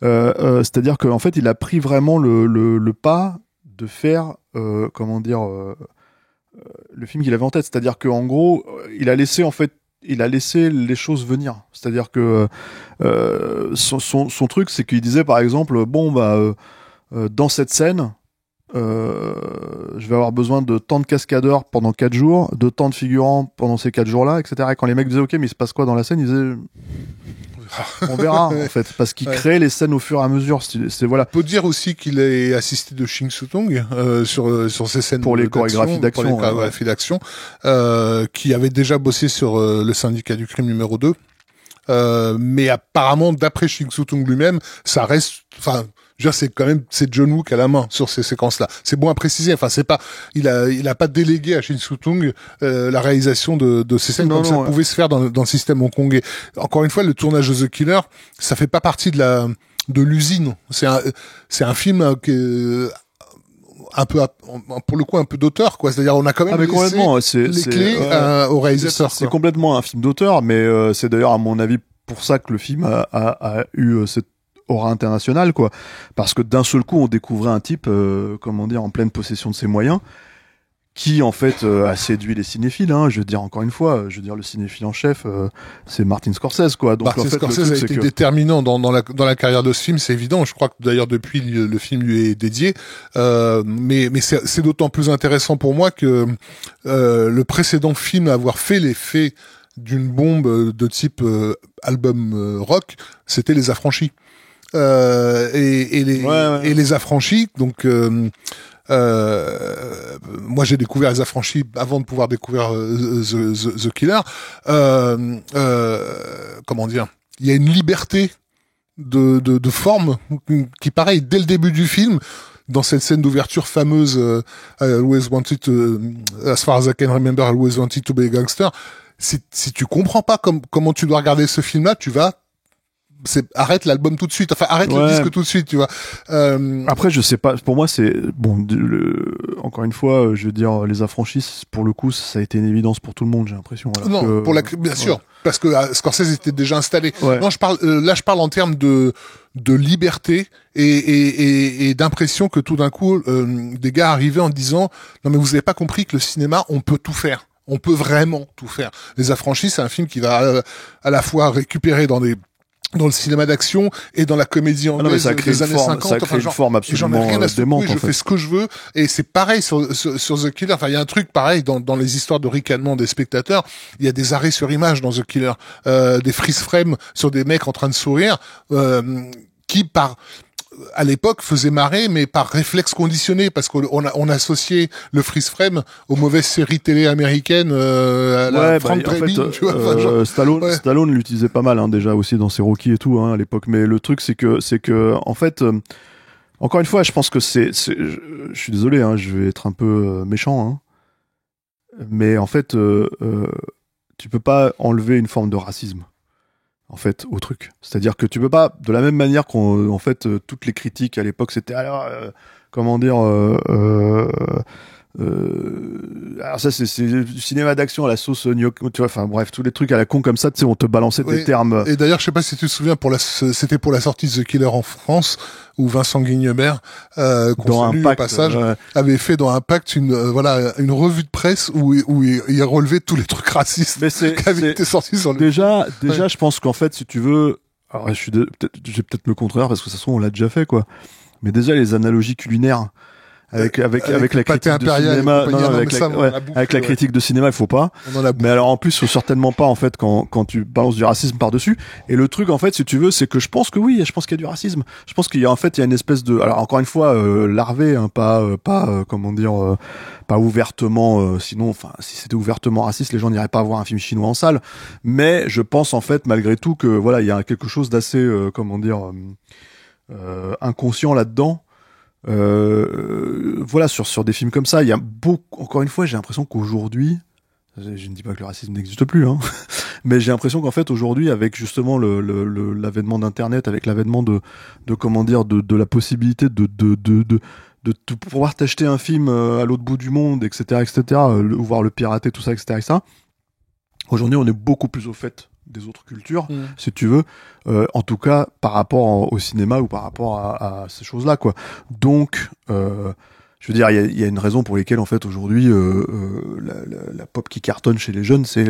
C'est-à-dire qu'en fait, il a pris vraiment le pas de faire, le film qu'il avait en tête. C'est-à-dire qu'en gros, il a laissé les choses venir. C'est-à-dire que son truc, c'est qu'il disait par exemple, dans cette scène, je vais avoir besoin de tant de cascadeurs pendant 4 jours, de tant de figurants pendant ces 4 jours-là, etc. Et quand les mecs disaient ok, mais il se passe quoi dans la scène, ils disaient on verra en fait, parce qu'il crée les scènes au fur et à mesure. Voilà. On peut dire aussi qu'il est assisté de Shin Soo-tong sur ces scènes pour les chorégraphies d'action, qui avait déjà bossé sur le Syndicat du crime numéro 2. Mais apparemment, d'après Shin Soo-tong lui-même, ça reste, enfin, je veux dire, c'est John Woo qui a la main sur ces séquences-là. C'est bon à préciser. Enfin, c'est pas, il a pas délégué à Shin Soo-tong la réalisation de ces scènes ça pouvait se faire dans le système hongkongais. Encore une fois, le tournage de The Killer, ça fait pas partie de l'usine. C'est un film un peu pour le coup un peu d'auteur, quoi. C'est-à-dire on a quand même laissé les clés au réalisateur. C'est complètement un film d'auteur, mais c'est d'ailleurs à mon avis pour ça que le film a eu cette aura internationale, quoi, parce que d'un seul coup on découvrait un type en pleine possession de ses moyens, qui en fait a séduit les cinéphiles, hein. Je veux dire, encore une fois, le cinéphile en chef, c'est Martin Scorsese, quoi. Donc Martin Scorsese a été déterminant dans la carrière de ce film, c'est évident. Je crois que d'ailleurs depuis le film lui est dédié. Mais c'est d'autant plus intéressant pour moi que le précédent film à avoir fait l'effet d'une bombe de type album rock, c'était Les Affranchis. Et les Affranchis, donc moi j'ai découvert Les Affranchis avant de pouvoir découvrir The Killer. Comment dire, il y a une liberté de forme qui, pareil, dès le début du film, dans cette scène d'ouverture fameuse, I always wanted to, as far as I can remember, I always wanted to be a gangster. Si tu comprends pas comment tu dois regarder ce film-là, arrête l'album tout de suite, enfin arrête le disque tout de suite, tu vois. Après je sais pas, pour moi c'est bon, encore une fois, je veux dire, Les Affranchis, pour le coup ça a été une évidence pour tout le monde, j'ai l'impression. Non, bien sûr, parce que Scorsese était déjà installé. Non, je parle en termes de liberté et d'impression que tout d'un coup des gars arrivaient en disant non mais vous avez pas compris que le cinéma on peut tout faire. On peut vraiment tout faire. Les Affranchis, c'est un film qui va à la fois récupérer dans le cinéma d'action et dans la comédie anglaise des années 50. Ça crée une forme absolument démente. Je fais ce que je veux. Et c'est pareil sur The Killer. Enfin, il y a un truc pareil dans les histoires de ricanement des spectateurs. Il y a des arrêts sur image dans The Killer. Des freeze frames sur des mecs en train de sourire, qui à l'époque faisait marrer, mais par réflexe conditionné, parce qu'on associait le freeze frame aux mauvaises séries télé américaines, à la Frank Drebin, tu vois. Stallone l'utilisait pas mal, hein, déjà aussi dans ses Rocky et tout, hein, à l'époque. Mais le truc, c'est que en fait, encore une fois, je pense que je suis désolé, hein, je vais être un peu méchant, hein, mais en fait, tu peux pas enlever une forme de racisme, en fait, au truc. C'est-à-dire que tu peux pas, de la même manière qu'en fait, toutes les critiques à l'époque, c'était alors, alors ça c'est du cinéma d'action à la sauce tu vois, enfin bref, tous les trucs à la con comme ça, tu sais, on te balançait des termes. Et d'ailleurs, je sais pas si tu te souviens, c'était pour la sortie de The Killer en France, où Vincent Guignebert, qu'on salue au passage, avait fait dans Impact une revue de presse où il relevait tous les trucs racistes qui avaient été sortis sur le... Déjà, je pense qu'en fait, si tu veux, alors j'ai peut-être le contraire, parce que ça se trouve, on l'a déjà fait, quoi. Mais déjà, les analogies culinaires, avec la critique de cinéma, avec la critique de cinéma, il faut pas. Mais alors en plus, faut certainement pas en fait quand tu balances du racisme par-dessus. Et le truc en fait, si tu veux, c'est que je pense qu'il y a du racisme. Je pense qu'il y a une espèce de, alors encore une fois, larvé, hein, pas ouvertement. Sinon, enfin, si c'était ouvertement raciste, les gens n'iraient pas voir un film chinois en salle. Mais je pense en fait, malgré tout, que voilà, il y a quelque chose d'assez, inconscient là-dedans. Voilà, sur des films comme ça, il y a encore une fois, j'ai l'impression qu'aujourd'hui, je ne dis pas que le racisme n'existe plus, hein, mais j'ai l'impression qu'en fait aujourd'hui, avec justement l'avènement d'internet, avec l'avènement de la possibilité de pouvoir t'acheter un film à l'autre bout du monde, etc., ou voir le pirater, tout ça, etc., etc. Aujourd'hui, on est beaucoup plus au fait des autres cultures, si tu veux, en tout cas par rapport au cinéma ou par rapport à ces choses-là, quoi. Donc, je veux dire, il y a une raison pour laquelle en fait aujourd'hui la pop qui cartonne chez les jeunes, c'est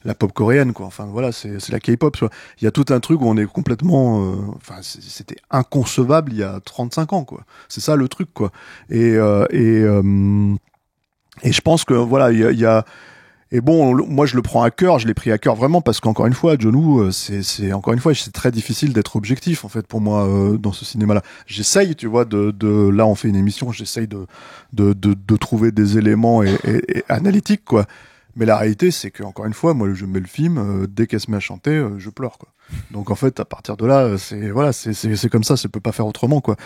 la pop coréenne, quoi. Enfin voilà, c'est la K-pop. Il y a tout un truc où on est complètement, enfin c'était inconcevable il y a 35 ans, quoi. C'est ça le truc, quoi. Et je pense que voilà, il y a et bon, moi je le prends à cœur, je l'ai pris à cœur vraiment parce qu'encore une fois, John Woo, c'est encore une fois, c'est très difficile d'être objectif en fait pour moi dans ce cinéma-là. J'essaye, tu vois, là on fait une émission, j'essaye de trouver des éléments et analytiques, quoi. Mais la réalité, c'est que encore une fois, moi je mets le film, dès qu'elle se met à chanter, je pleure, quoi. Donc en fait, à partir de là, c'est comme ça, ça peut pas faire autrement, quoi.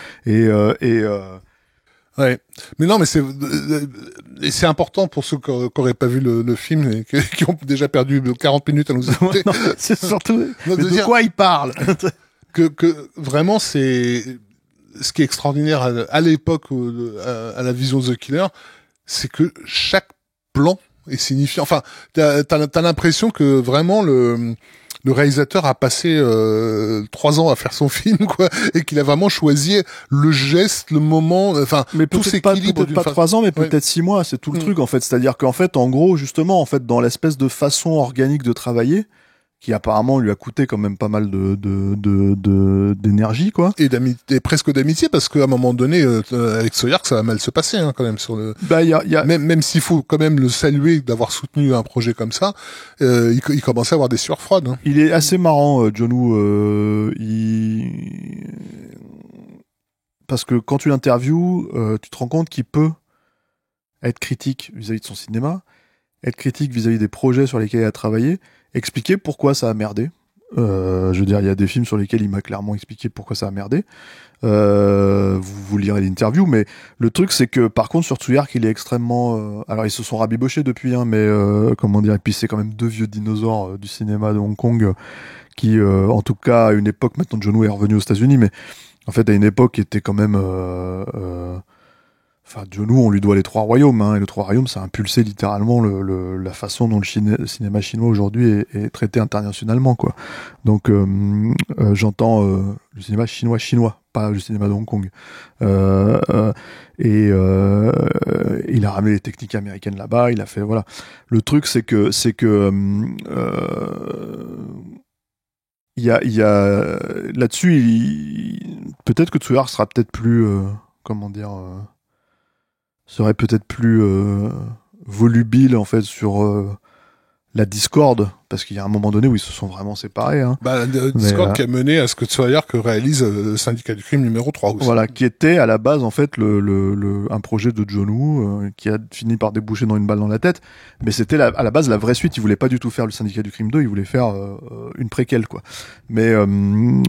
Ouais, mais non, mais c'est important pour ceux qui auraient pas vu le film et qui ont déjà perdu 40 minutes à nous écouter. Non, c'est surtout mais de quoi il parle. que vraiment c'est ce qui est extraordinaire à l'époque à la vision de The Killer, c'est que chaque plan est signifiant. Enfin, t'as l'impression que vraiment le réalisateur a passé 3 ans à faire son film, quoi, et qu'il a vraiment choisi le geste, le moment, enfin, mais tout s'équilibre. Peut-être pas 3 ans, mais peut-être 6 mois. C'est tout le truc, en fait. C'est-à-dire qu'en fait, en gros, justement, en fait, dans l'espèce de façon organique de travailler, qui apparemment lui a coûté quand même pas mal d'énergie, quoi. Et presque d'amitié, parce qu'à un moment donné, avec Sawyer, ça va mal se passer, hein, quand même, sur le. Bah, même s'il faut quand même le saluer d'avoir soutenu un projet comme ça, il commençait à avoir des sueurs froides. Hein. Il est assez marrant, John Woo. Parce que quand tu l'interviews, tu te rends compte qu'il peut être critique vis-à-vis de son cinéma, être critique vis-à-vis des projets sur lesquels il a travaillé, expliquer pourquoi ça a merdé. Je veux dire, il y a des films sur lesquels il m'a clairement expliqué pourquoi ça a merdé. Vous lirez l'interview, mais le truc c'est que par contre sur Tsuyark il est extrêmement. Alors ils se sont rabibochés depuis, hein, mais comment dire. Et puis c'est quand même 2 vieux dinosaures du cinéma de Hong Kong qui, en tout cas à une époque, maintenant John Woo est revenu aux États-Unis, mais en fait à une époque était quand même. Enfin, John Woo, on lui doit les 3 royaumes, hein, et les 3 royaumes, ça a impulsé littéralement la façon dont le cinéma chinois aujourd'hui est traité internationalement, quoi. Donc, j'entends le cinéma chinois, pas le cinéma de Hong Kong. Il a ramené les techniques américaines là-bas, il a fait, voilà. Le truc, c'est que il y a là-dessus, peut-être que Tsuyark sera peut-être plus, comment dire. Serait peut-être plus volubile en fait sur la discorde, parce qu'il y a un moment donné où ils se sont vraiment séparés. Hein. Bah, discorde qui a mené à ce que Tsuyark réalise Syndicat du crime numéro 3 aussi. Voilà, qui était à la base en fait un projet de John Woo qui a fini par déboucher dans une balle dans la tête, mais c'était à la base la vraie suite. Il voulait pas du tout faire le Syndicat du crime 2, il voulait faire une préquelle, quoi. Mais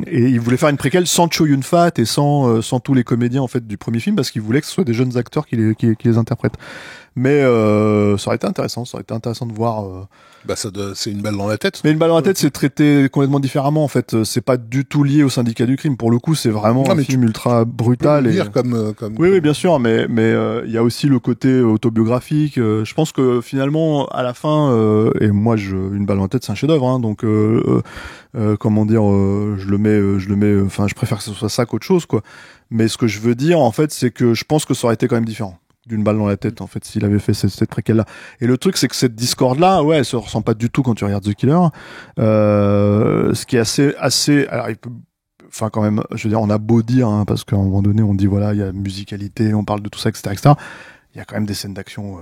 et il voulait faire une préquelle sans Chow Yun-fat et sans tous les comédiens en fait du premier film, parce qu'il voulait que ce soit des jeunes acteurs qui les interprètent. Mais ça aurait été intéressant de voir. Bah c'est une balle dans la tête. Mais une balle dans la tête, c'est traité complètement différemment en fait. C'est pas du tout lié au Syndicat du crime. Pour le coup, c'est vraiment un film ultra brutal. Tu peux le dire comme. Oui, bien sûr. Mais il y a aussi le côté autobiographique. Je pense que finalement, à la fin, et moi, une balle dans la tête, c'est un chef-d'œuvre. Hein, donc comment dire, je le mets. Enfin, je préfère que ce soit ça qu'autre chose, quoi. Mais ce que je veux dire, en fait, c'est que je pense que ça aurait été quand même différent d'une balle dans la tête, en fait, s'il avait fait cette préquelle-là. Et le truc, c'est que cette discorde-là, ouais, elle se ressent pas du tout quand tu regardes The Killer. Ce qui est assez, alors il peut, enfin, quand même, je veux dire, on a beau dire, hein, parce qu'à un moment donné, on dit, voilà, il y a musicalité, on parle de tout ça, etc., etc. Il y a quand même des scènes d'action,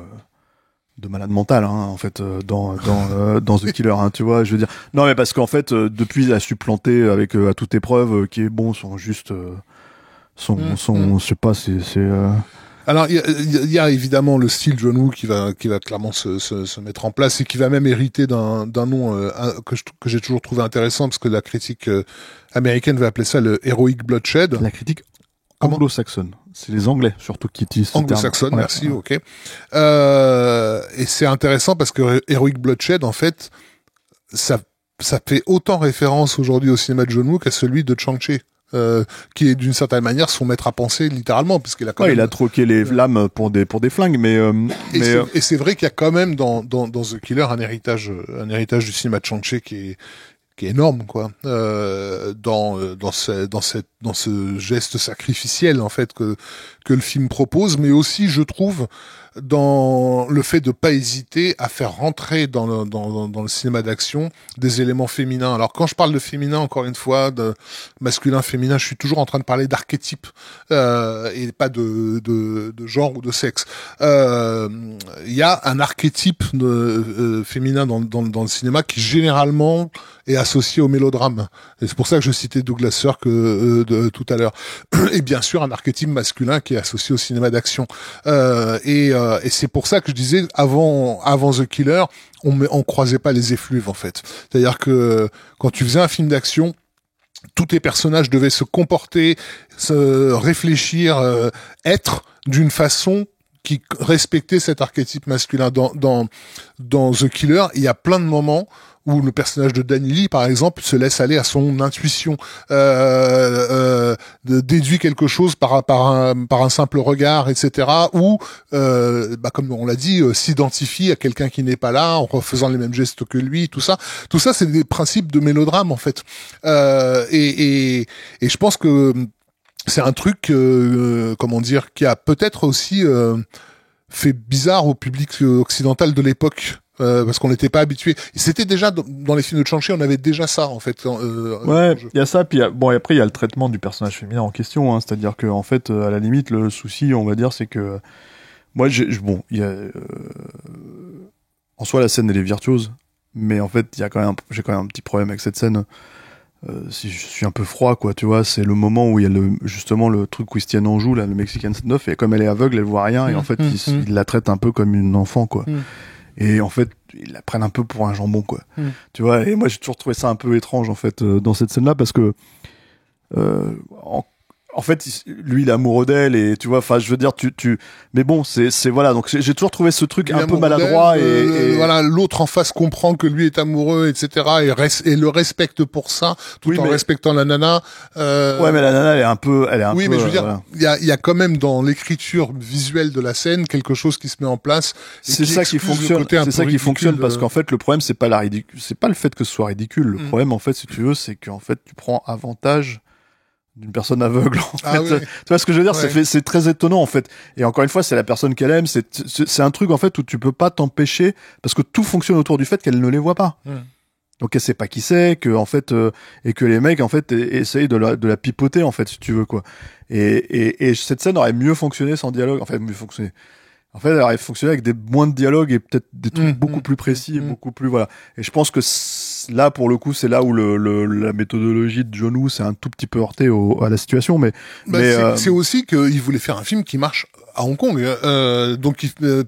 de malade mental, hein, en fait, dans The Killer, hein, tu vois, je veux dire. Non, mais parce qu'en fait, depuis, il a supplanté avec, à toute épreuve, qui est bon, sont juste, je sais pas, c'est Alors il y a évidemment le style John Woo qui va clairement se mettre en place et qui va même hériter d'un nom que j'ai toujours trouvé intéressant, parce que la critique américaine va appeler ça le heroic bloodshed. La critique anglo-saxonne. C'est les Anglais surtout qui utilisent ce terme. Anglo-saxonne, ouais, merci, ok. Et c'est intéressant parce que heroic bloodshed, en fait, ça fait autant référence aujourd'hui au cinéma de John Woo qu'à celui de Chang-Chi. qui est d'une certaine manière son maître à penser littéralement, puisqu'il a quand même... il a troqué les lames pour des flingues, et c'est vrai qu'il y a quand même dans The Killer un héritage du cinéma de Chang-Chi qui est énorme, quoi, dans ce geste sacrificiel, en fait, que le film propose, mais aussi, je trouve, dans le fait de pas hésiter à faire rentrer dans le cinéma d'action des éléments féminins. Alors, quand je parle de féminin, encore une fois, de masculin, féminin, je suis toujours en train de parler d'archétype, et pas de genre ou de sexe. Il y a un archétype féminin dans le cinéma qui, généralement, est associé au mélodrame. Et c'est pour ça que je citais Douglas Sirk tout à l'heure. Et bien sûr, un archétype masculin qui est associé au cinéma d'action. Et c'est pour ça que je disais, avant The Killer, on croisait pas les effluves, en fait. C'est-à-dire que quand tu faisais un film d'action, tous tes personnages devaient se comporter, se réfléchir, être d'une façon qui respectait cet archétype masculin. Dans The Killer, il y a plein de moments où le personnage de Danny Lee, par exemple, se laisse aller à son intuition, déduit quelque chose par un simple regard, etc. Ou, comme on l'a dit, s'identifie à quelqu'un qui n'est pas là, en refaisant les mêmes gestes que lui, tout ça. Tout ça, c'est des principes de mélodrame, en fait. Et je pense que c'est un truc, qui a peut-être aussi fait bizarre au public occidental de l'époque. Parce qu'on n'était pas habitué. C'était déjà dans les films de Chang-Chi, on avait déjà ça, en fait. Ouais, il y a ça, puis après il y a le traitement du personnage féminin en question, hein, c'est-à-dire que en fait, à la limite, le souci, on va dire, c'est que moi, il y a en soi la scène elle est virtuose, mais en fait, j'ai quand même un petit problème avec cette scène. Si je suis un peu froid, quoi, tu vois, c'est le moment où il y a justement le truc où il se tient en joue, là, le Mexican Standoff, et comme elle est aveugle, elle voit rien, et en fait, il la traite un peu comme une enfant, quoi. Et en fait, ils la prennent un peu pour un jambon, quoi. Tu vois, et moi, j'ai toujours trouvé ça un peu étrange, en fait, dans cette scène-là, parce que, en fait, lui, il est amoureux d'elle, et tu vois, enfin, je veux dire, mais bon, c'est voilà, donc j'ai toujours trouvé ce truc un peu maladroit, et voilà, l'autre en face comprend que lui est amoureux, etc., et le respecte pour ça, tout en respectant la nana. Ouais, mais la nana, elle est un peu, oui, mais je veux dire, voilà. il y a quand même dans l'écriture visuelle de la scène quelque chose qui se met en place. C'est ça qui fonctionne. C'est ça qui fonctionne parce qu'en fait, le problème, c'est pas c'est pas le fait que ce soit ridicule. Le problème, en fait, si tu veux, c'est qu'en fait, tu prends avantage d'une personne aveugle, en fait. Oui. Tu vois ce que je veux dire? C'est très étonnant, en fait. Et encore une fois, c'est la personne qu'elle aime. C'est un truc, en fait, où tu peux pas t'empêcher parce que tout fonctionne autour du fait qu'elle ne les voit pas. Donc elle sait pas qui c'est, que en fait et que les mecs en fait essayent de la pipoter, en fait, si tu veux, quoi. Et cette scène aurait mieux fonctionné sans dialogue. Enfin, mieux fonctionné. En fait, elle aurait fonctionné avec moins de dialogue et peut-être des trucs beaucoup plus précis, beaucoup plus, voilà. Et je pense que là, pour le coup, c'est là où la méthodologie de John Woo s'est un tout petit peu heurtée à la situation, mais c'est aussi qu'il voulait faire un film qui marche à Hong Kong, donc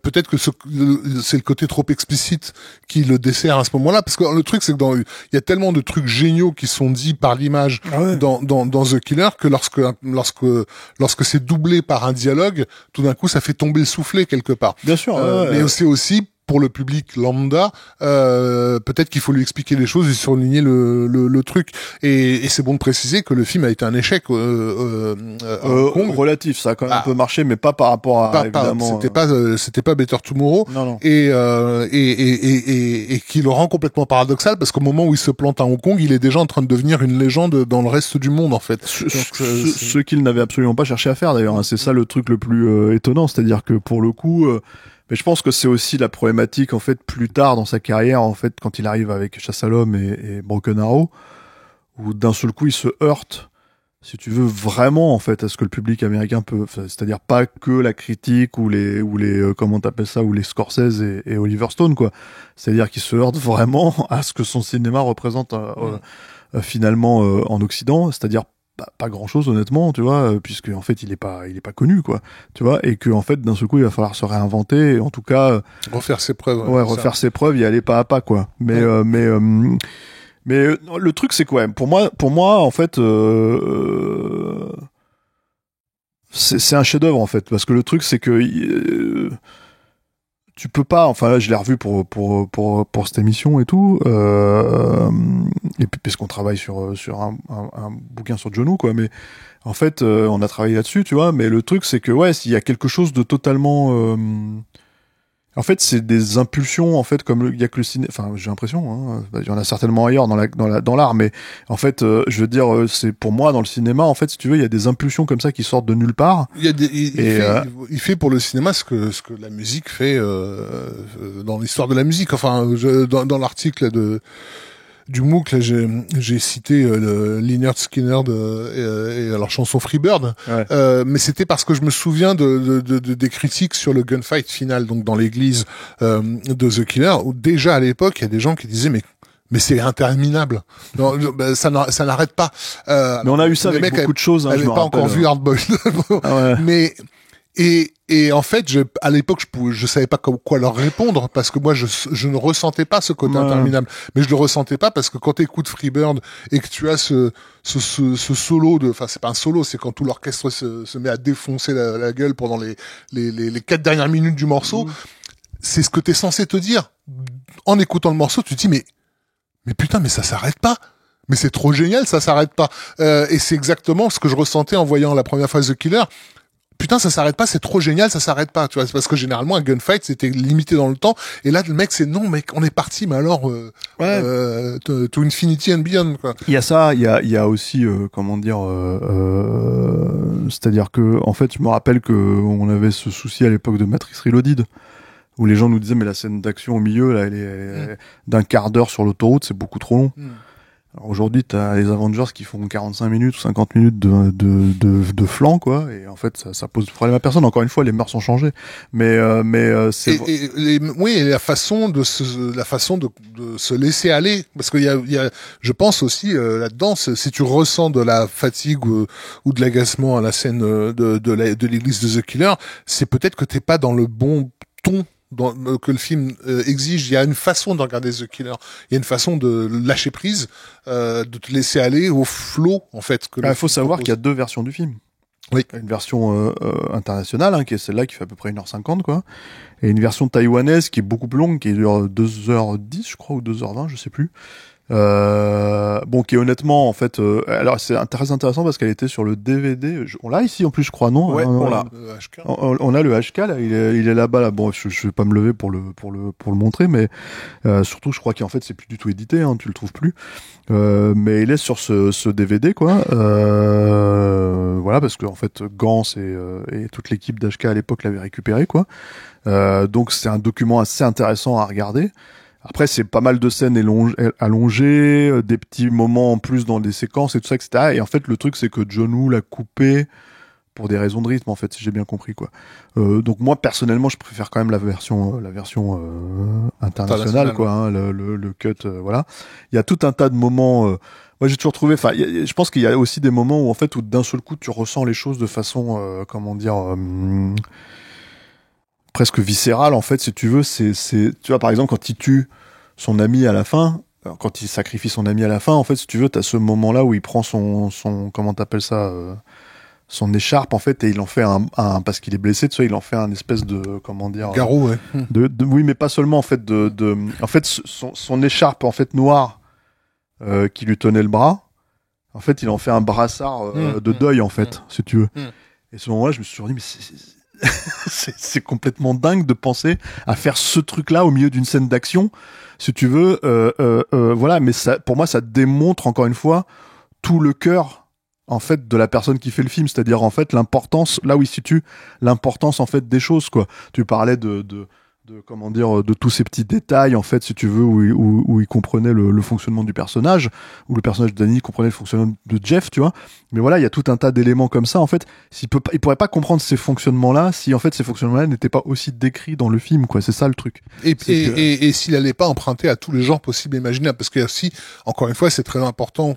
peut-être que c'est le côté trop explicite qui le dessert à ce moment-là, parce que le truc, c'est que il y a tellement de trucs géniaux qui sont dits par l'image dans The Killer que lorsque c'est doublé par un dialogue, tout d'un coup, ça fait tomber le soufflet quelque part. Bien sûr. Mais c'est aussi pour le public lambda, peut-être qu'il faut lui expliquer les choses et surligner le truc. Et c'est bon de préciser que le film a été un échec à Hong Kong. Relatif, ça a quand même un peu marché, mais pas par rapport à évidemment. C'était pas Better Tomorrow. Non. Et qui le rend complètement paradoxal parce qu'au moment où il se plante à Hong Kong, il est déjà en train de devenir une légende dans le reste du monde, en fait. Ce qu'il n'avait absolument pas cherché à faire, d'ailleurs. C'est ça le truc le plus étonnant, c'est-à-dire que pour le coup. Mais je pense que c'est aussi la problématique, en fait, plus tard dans sa carrière, en fait, quand il arrive avec Chasse à l'homme et Broken Arrow, où d'un seul coup il se heurte, si tu veux, vraiment, en fait, à ce que le public américain peut, c'est-à-dire pas que la critique ou les comment t'appelles ça, ou les Scorsese et Oliver Stone, quoi. C'est-à-dire qu'il se heurte vraiment à ce que son cinéma représente finalement en Occident, c'est-à-dire pas grand chose, honnêtement, tu vois, puisque en fait il est pas connu, quoi, tu vois, et que en fait d'un seul coup il va falloir se réinventer, et en tout cas refaire ses preuves, refaire ses preuves, y aller pas à pas, quoi. Mais le truc, c'est quoi, pour moi en fait c'est un chef-d'œuvre, en fait, parce que le truc, c'est que tu peux pas, enfin là je l'ai revu pour cette émission et tout, et puis parce qu'on travaille sur un bouquin sur John Woo, quoi, mais en fait on a travaillé là-dessus, tu vois, mais le truc c'est que ouais, s'il y a quelque chose de totalement en fait, c'est des impulsions, en fait, comme il y a que le ciné. Enfin, j'ai l'impression, hein, il y en a certainement ailleurs dans l'art, mais en fait, je veux dire, c'est pour moi dans le cinéma, en fait, si tu veux, il y a des impulsions comme ça qui sortent de nulle part. Il fait pour le cinéma ce que la musique fait dans l'histoire de la musique. Enfin, dans l'article du MOOC, là, j'ai cité Lynyrd Skynyrd et leur chanson Freebird, Ouais. mais c'était parce que je me souviens des critiques sur le gunfight final, donc dans l'église de The Killer, où déjà à l'époque il y a des gens qui disaient mais c'est interminable. Non, ça n'arrête pas. Mais on a eu ça avec beaucoup de choses. Hein, je n'avais pas encore vu Hardboiled. Ah ouais. Et en fait, à l'époque, je savais pas quoi leur répondre parce que moi, je ne ressentais pas ce côté interminable. Mais je le ressentais pas parce que quand tu écoutes Freebird et que tu as ce solo enfin, c'est pas un solo, c'est quand tout l'orchestre se met à défoncer la gueule pendant les 4 dernières minutes du morceau, c'est ce que t'es censé te dire. En écoutant le morceau, tu te dis, mais putain, mais ça s'arrête pas. Mais c'est trop génial, ça s'arrête pas. Et c'est exactement ce que je ressentais en voyant la première fois The Killer. Putain, ça s'arrête pas, c'est trop génial, ça s'arrête pas, tu vois, parce que généralement un gunfight c'était limité dans le temps, et là le mec c'est non mec, on est parti, mais alors to infinity and beyond, quoi. Il y a ça, il y a aussi comment dire, c'est-à-dire que en fait je me rappelle que on avait ce souci à l'époque de Matrix Reloaded, où les gens nous disaient mais la scène d'action au milieu là, elle est d'un quart d'heure sur l'autoroute, c'est beaucoup trop long. Alors aujourd'hui, t'as les Avengers qui font 45 minutes ou 50 minutes de flanc, quoi, et en fait, ça pose problème à personne. Encore une fois, les mœurs sont changées. Mais c'est... Et la façon de se laisser aller, parce qu'il y a, je pense aussi, là-dedans, si tu ressens de la fatigue ou de l'agacement à la scène de l'église de The Killer, c'est peut-être que t'es pas dans le bon ton que le film exige. Il y a une façon de regarder The Killer, il y a une façon de lâcher prise, de te laisser aller au flot, en fait. Il faut savoir qu'il y a 2 versions du film. Oui. Une version internationale, hein, qui est celle-là qui fait à peu près 1h50, quoi, et une version taïwanaise qui est beaucoup plus longue, qui dure 2h10, je crois, ou 2h20, je sais plus. Bon, qui est honnêtement, en fait, alors c'est très intéressant parce qu'elle était sur le DVD. On l'a ici en plus, je crois, non? Ouais, on l'a. On a le HK là, il est là-bas là. Bon, je vais pas me lever pour le montrer, mais surtout, je crois qu'en fait, c'est plus du tout édité, hein, tu le trouves plus. Mais il est sur ce DVD, quoi. Voilà, parce que en fait, Gans et toute l'équipe d'HK à l'époque l'avaient récupéré, quoi. Donc c'est un document assez intéressant à regarder. Après, c'est pas mal de scènes allongées, des petits moments en plus dans des séquences et tout ça, etc. Et en fait, le truc, c'est que John Woo l'a coupé pour des raisons de rythme, en fait, si j'ai bien compris, quoi. Donc moi, personnellement, je préfère quand même la version internationale, quoi, hein, le cut, voilà. Il y a tout un tas de moments. Moi, j'ai toujours trouvé. Enfin, je pense qu'il y a aussi des moments où, en fait, où d'un seul coup, tu ressens les choses de façon, comment dire. Presque viscéral, en fait, si tu veux. Tu vois, par exemple, quand il tue son ami à la fin, quand il sacrifie son ami à la fin, en fait, si tu veux, t'as ce moment-là où il prend son comment t'appelles ça, son écharpe, en fait, et il en fait parce qu'il est blessé, tu sais, il en fait un espèce de, comment dire, garrot, ouais. Oui, mais pas seulement, en fait, en fait, son écharpe, en fait, noire, qui lui tenait le bras, en fait, il en fait un brassard de deuil, en fait, si tu veux. Et à ce moment-là, je me suis toujours dit, mais c'est complètement dingue de penser à faire ce truc-là au milieu d'une scène d'action, si tu veux. Voilà, mais ça, pour moi, ça démontre encore une fois tout le cœur, en fait, de la personne qui fait le film, c'est-à-dire en fait l'importance, là où il situe l'importance en fait des choses, quoi. Tu parlais de comment dire, de tous ces petits détails, en fait, si tu veux, où il comprenait le fonctionnement du personnage, où le personnage de Danny comprenait le fonctionnement de Jeff, tu vois. Mais voilà, il y a tout un tas d'éléments comme ça, en fait. Il pourrait pas comprendre ces fonctionnements-là si, en fait, ces fonctionnements-là n'étaient pas aussi décrits dans le film, quoi. C'est ça, le truc. Et s'il allait pas emprunter à tous les genres possibles et imaginables, parce qu'il y a aussi, encore une fois, c'est très important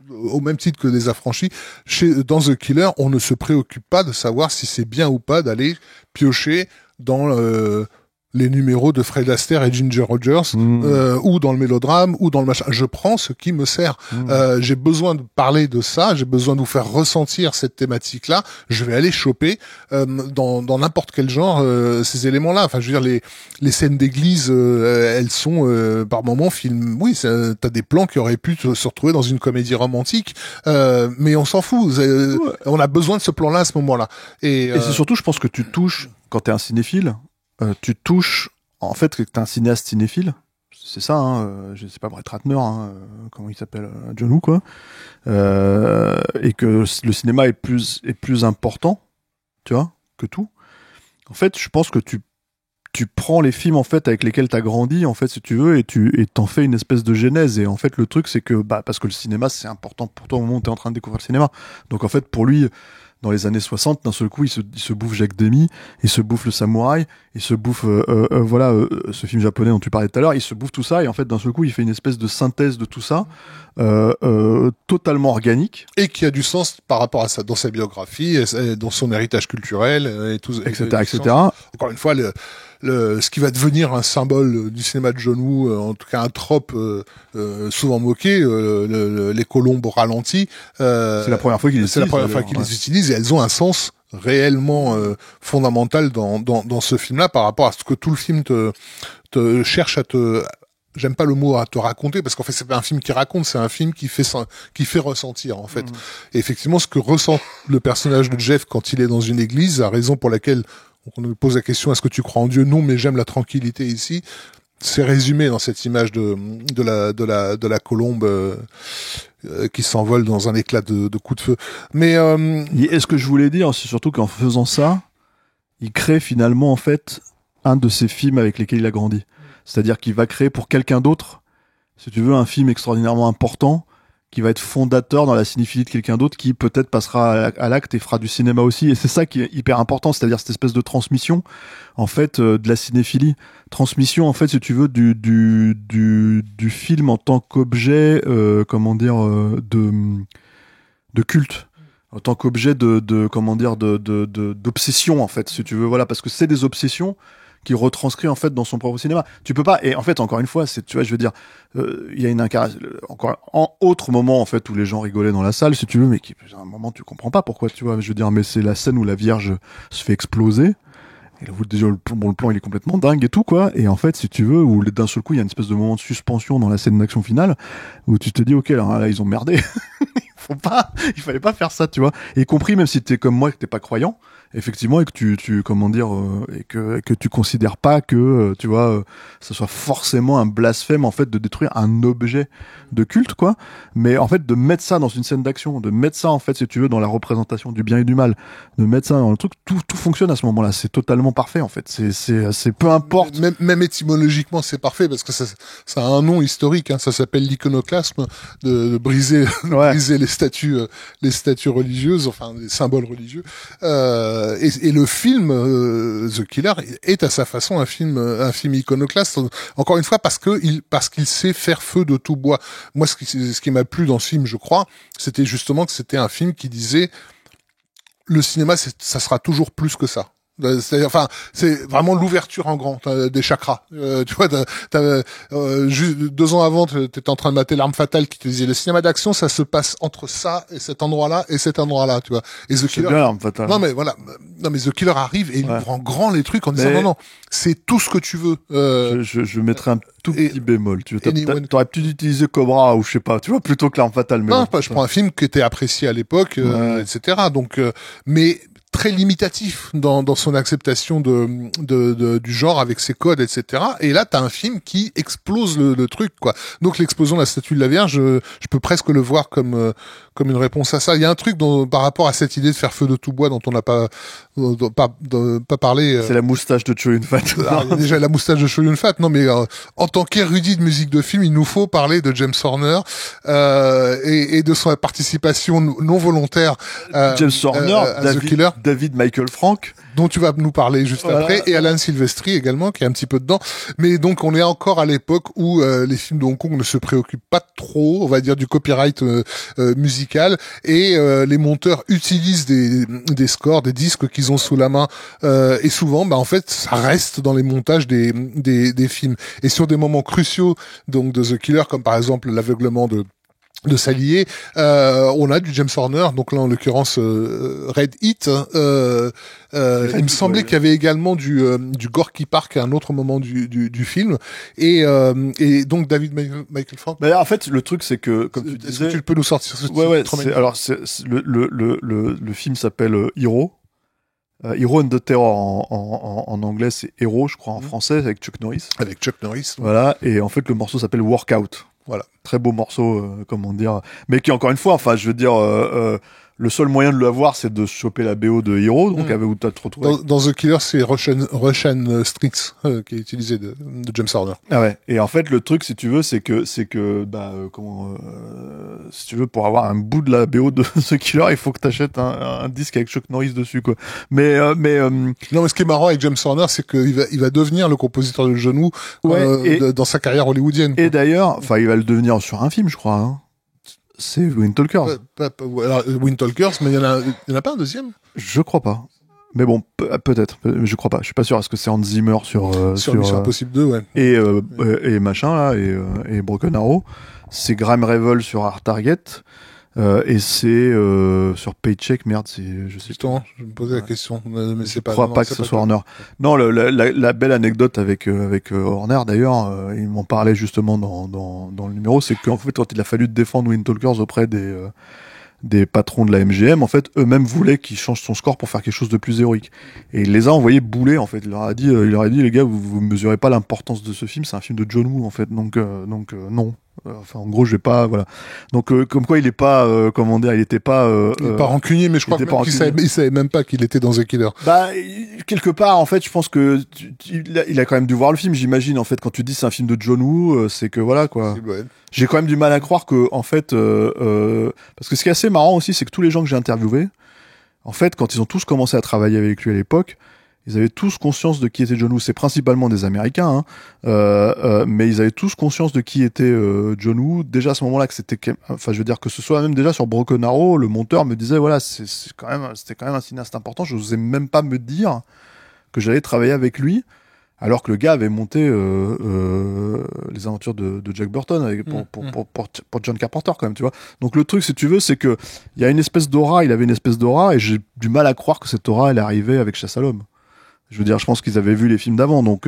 au même titre que les affranchis, dans The Killer, on ne se préoccupe pas de savoir si c'est bien ou pas d'aller piocher dans les numéros de Fred Astaire et Ginger Rogers, ou dans le mélodrame, ou dans le machin. Je prends ce qui me sert. J'ai besoin de parler de ça, j'ai besoin de vous faire ressentir cette thématique-là. Je vais aller choper dans n'importe quel genre ces éléments-là. Enfin, je veux dire, les scènes d'église, elles sont par moments films. Oui, t'as des plans qui auraient pu se retrouver dans une comédie romantique, mais on s'en fout. On a besoin de ce plan-là à ce moment-là. Et c'est surtout, je pense que tu touches quand t'es un cinéphile. Tu touches, en fait, que t'es un cinéaste cinéphile, c'est ça, hein, je sais pas, Brett Ratner, hein, comment il s'appelle, John Woo, quoi, et que le cinéma est plus important, tu vois, que tout. En fait, je pense que tu prends les films, en fait, avec lesquels t'as grandi, en fait, si tu veux, et t'en fais une espèce de genèse. Et en fait, le truc, c'est que, parce que le cinéma, c'est important pour toi au moment où t'es en train de découvrir le cinéma. Donc, en fait, pour lui, dans les années 60, d'un seul coup, il se bouffe Jacques Demy, il se bouffe Le Samouraï, il se bouffe, ce film japonais dont tu parlais tout à l'heure, il se bouffe tout ça, et en fait, d'un seul coup, il fait une espèce de synthèse de tout ça, totalement organique. Et qui a du sens par rapport à ça, dans sa biographie, et dans son héritage culturel, et tout, etc., etc. Encore une fois, ce qui va devenir un symbole du cinéma de John Woo, en tout cas un trope souvent moqué, les colombes au ralenti. C'est la première fois qu'il les utilise, et elles ont un sens réellement fondamental dans ce film-là par rapport à ce que tout le film te cherche à te. J'aime pas le mot à te raconter, parce qu'en fait c'est pas un film qui raconte, c'est un film qui fait ressentir, en fait. Et effectivement, ce que ressent le personnage de Jeff quand il est dans une église, la raison pour laquelle on nous pose la question, est-ce que tu crois en Dieu? Non, mais j'aime la tranquillité ici. C'est résumé dans cette image de la colombe qui s'envole dans un éclat de coup de feu. Mais et ce que je voulais dire, c'est surtout qu'en faisant ça, il crée finalement, en fait, un de ces films avec lesquels il a grandi. C'est-à-dire qu'il va créer pour quelqu'un d'autre, si tu veux, un film extraordinairement important, qui va être fondateur dans la cinéphilie de quelqu'un d'autre, qui peut-être passera à l'acte et fera du cinéma aussi. Et c'est ça qui est hyper important, c'est-à-dire cette espèce de transmission, en fait, de la cinéphilie. Transmission, en fait, si tu veux, du film en tant qu'objet, de culte. En tant qu'objet d'obsession, en fait, si tu veux, voilà, parce que c'est des obsessions qui retranscrit en fait dans son propre cinéma. Tu peux pas, et en fait encore une fois, tu vois, je veux dire, il y a une incarnation, encore en autre moment en fait où les gens rigolaient dans la salle, si tu veux, mais à un moment tu comprends pas pourquoi, tu vois, je veux dire, mais c'est la scène où la Vierge se fait exploser. Et là, déjà, le plan il est complètement dingue et tout, quoi. Et en fait, si tu veux, où d'un seul coup il y a une espèce de moment de suspension dans la scène d'action finale, où tu te dis, ok, là ils ont merdé. Il fallait pas faire ça, tu vois. Y compris même si t'es comme moi, que t'es pas croyant, effectivement, et que tu et que tu considères pas que, tu vois, ça soit forcément un blasphème, en fait, de détruire un objet de culte, quoi. Mais en fait, de mettre ça dans une scène d'action, de mettre ça, en fait, si tu veux, dans la représentation du bien et du mal, de mettre ça dans le truc, tout fonctionne à ce moment-là. C'est totalement parfait, en fait. C'est peu importe. Même étymologiquement, c'est parfait, parce que ça a un nom historique, hein. Ça s'appelle l'iconoclasme, de briser les statues religieuses, enfin, les symboles religieux. Et le film The Killer est à sa façon un film iconoclaste, encore une fois parce qu'il sait faire feu de tout bois. Moi, ce qui m'a plu dans ce film, je crois, c'était justement que c'était un film qui disait le cinéma, ça sera toujours plus que ça. C'est-à-dire, enfin, c'est vraiment l'ouverture en grand des chakras. Tu vois, juste 2 ans avant, t'étais en train de mater L'Arme Fatale, qui te disait le cinéma d'action, ça se passe entre ça et cet endroit-là et cet endroit-là, tu vois. Et The Killer. C'est bien L'Arme Fatale. Non mais voilà, The Killer arrive et il ouvre en grand les trucs en disant non, c'est tout ce que tu veux. Je mettrais un tout petit bémol. Tu vois, t'aurais pu utiliser Cobra ou je sais pas, tu vois, plutôt que L'Arme Fatale. Mais non, je prends un film qui était apprécié à l'époque, etc. Donc, mais très limitatif dans son acceptation du genre avec ses codes, etc. Et là, t'as un film qui explose le truc, quoi. Donc l'explosion de la statue de la Vierge, je peux presque le voir comme une réponse à ça. Il y a un truc par rapport à cette idée de faire feu de tout bois dont on n'a pas parlé. C'est la moustache de Cho Yun-fat. Déjà la moustache de Cho Yun-fat. Non, mais en tant qu'érudit de musique de film, il nous faut parler de James Horner et de son participation non volontaire. James Horner, The Killer. David Michael Frank, dont tu vas nous parler juste après, et Alan Silvestri également, qui est un petit peu dedans. Mais donc, on est encore à l'époque où les films de Hong Kong ne se préoccupent pas trop, on va dire, du copyright musical, et les monteurs utilisent des scores, des disques qu'ils ont sous la main, et souvent, en fait, ça reste dans les montages des films. Et sur des moments cruciaux, donc de The Killer, comme par exemple l'aveuglement de Salier, on a du James Horner, donc là en l'occurrence Red Heat. Il me semblait qu'il y avait également du Gorky Park à un autre moment du film, et donc David Michael Frank. En fait, le truc c'est que, comme tu disais, est-ce que tu peux nous sortir ce titre? Alors le film s'appelle Hero. Hero and the Terror en anglais, c'est Hero, je crois, en français, avec Chuck Norris. Avec Chuck Norris. Voilà, et en fait le morceau s'appelle Workout. Voilà, très beau morceau, comment dire, mais qui encore une fois, enfin, je veux dire, le seul moyen de l'avoir, c'est de choper la BO de Hero, donc où t'as te retrouvé. Dans The Killer, c'est Russian Streets qui est utilisé de James Horner. Ah ouais. Et en fait, le truc, si tu veux, c'est que si tu veux, pour avoir un bout de la BO de The Killer, il faut que t'achètes un disque avec Chuck Norris dessus, quoi. Non, mais ce qui est marrant avec James Horner, c'est qu'il va devenir le compositeur de genou dans sa carrière hollywoodienne. Et d'ailleurs, enfin, il va le devenir sur un film, je crois, hein. C'est Wind Talkers. Alors, Wind Talkers, mais il y en a pas un deuxième? Je crois pas. Mais bon, peut-être. Je crois pas. Je suis pas sûr. Est-ce que c'est Hans Zimmer sur Mission Impossible 2, ouais. Et machin, là, et Broken Arrow. C'est Graham Revel sur Art Target. Et c'est sur Paycheck, merde, je sais Justement, je me posais la question, mais c'est pas. Je crois pas que ce soit Horner. Non, la belle anecdote avec Horner, d'ailleurs, il m'en parlait justement dans le numéro, c'est qu'en fait, quand il a fallu défendre Wind Talkers auprès des patrons de la MGM, en fait, eux-mêmes voulaient qu'il change son score pour faire quelque chose de plus héroïque. Et il les a envoyés bouler, en fait. Il leur a dit, les gars, vous mesurez pas l'importance de ce film, c'est un film de John Woo, en fait. Donc non. Enfin, en gros, je vais pas, voilà. Donc, comme quoi, il est pas, il était pas, il est pas rancunier, mais je crois qu'il savait même pas qu'il était dans The Killer. Quelque part, en fait, je pense que il a quand même dû voir le film, j'imagine. En fait, quand tu dis c'est un film de John Woo, c'est que voilà, quoi. Ouais. J'ai quand même du mal à croire que, en fait, parce que ce qui est assez marrant aussi, c'est que tous les gens que j'ai interviewés, en fait, quand ils ont tous commencé à travailler avec lui à l'époque, ils avaient tous conscience de qui était John Woo. C'est principalement des Américains, mais ils avaient tous conscience de qui était John Woo. Déjà à ce moment-là, que c'était, enfin, je veux dire que ce soit même déjà sur Broken Arrow, le monteur me disait voilà, c'était quand même un cinéaste important. Je n'osais même pas me dire que j'allais travailler avec lui, alors que le gars avait monté les aventures de Jack Burton pour John Carpenter quand même, tu vois. Donc le truc, si tu veux, c'est que il avait une espèce d'aura, et j'ai du mal à croire que cette aura elle est arrivée avec Chasse à l'homme. Je veux dire, je pense qu'ils avaient vu les films d'avant, donc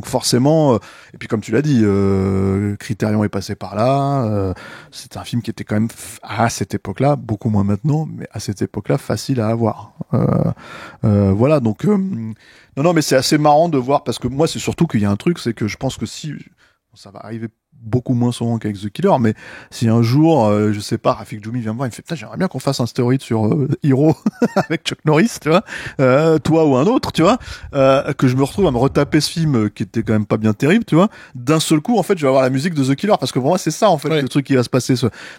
forcément. Et puis comme tu l'as dit, Criterion est passé par là. C'est un film qui était quand même à cette époque-là, beaucoup moins maintenant, mais à cette époque-là facile à avoir. Voilà, donc non, mais c'est assez marrant de voir parce que moi, c'est surtout qu'il y a un truc, c'est que je pense que si ça va arriver beaucoup moins souvent qu'avec The Killer, mais si un jour, je sais pas, Rafik Djoumi vient me voir, il me fait putain, j'aimerais bien qu'on fasse un stéroïde sur Hero avec Chuck Norris, tu vois, toi ou un autre, tu vois, que je me retrouve à me retaper ce film qui était quand même pas bien terrible, tu vois, d'un seul coup, en fait, je vais avoir la musique de The Killer, parce que pour moi, c'est ça, en fait, le truc qui va se passer.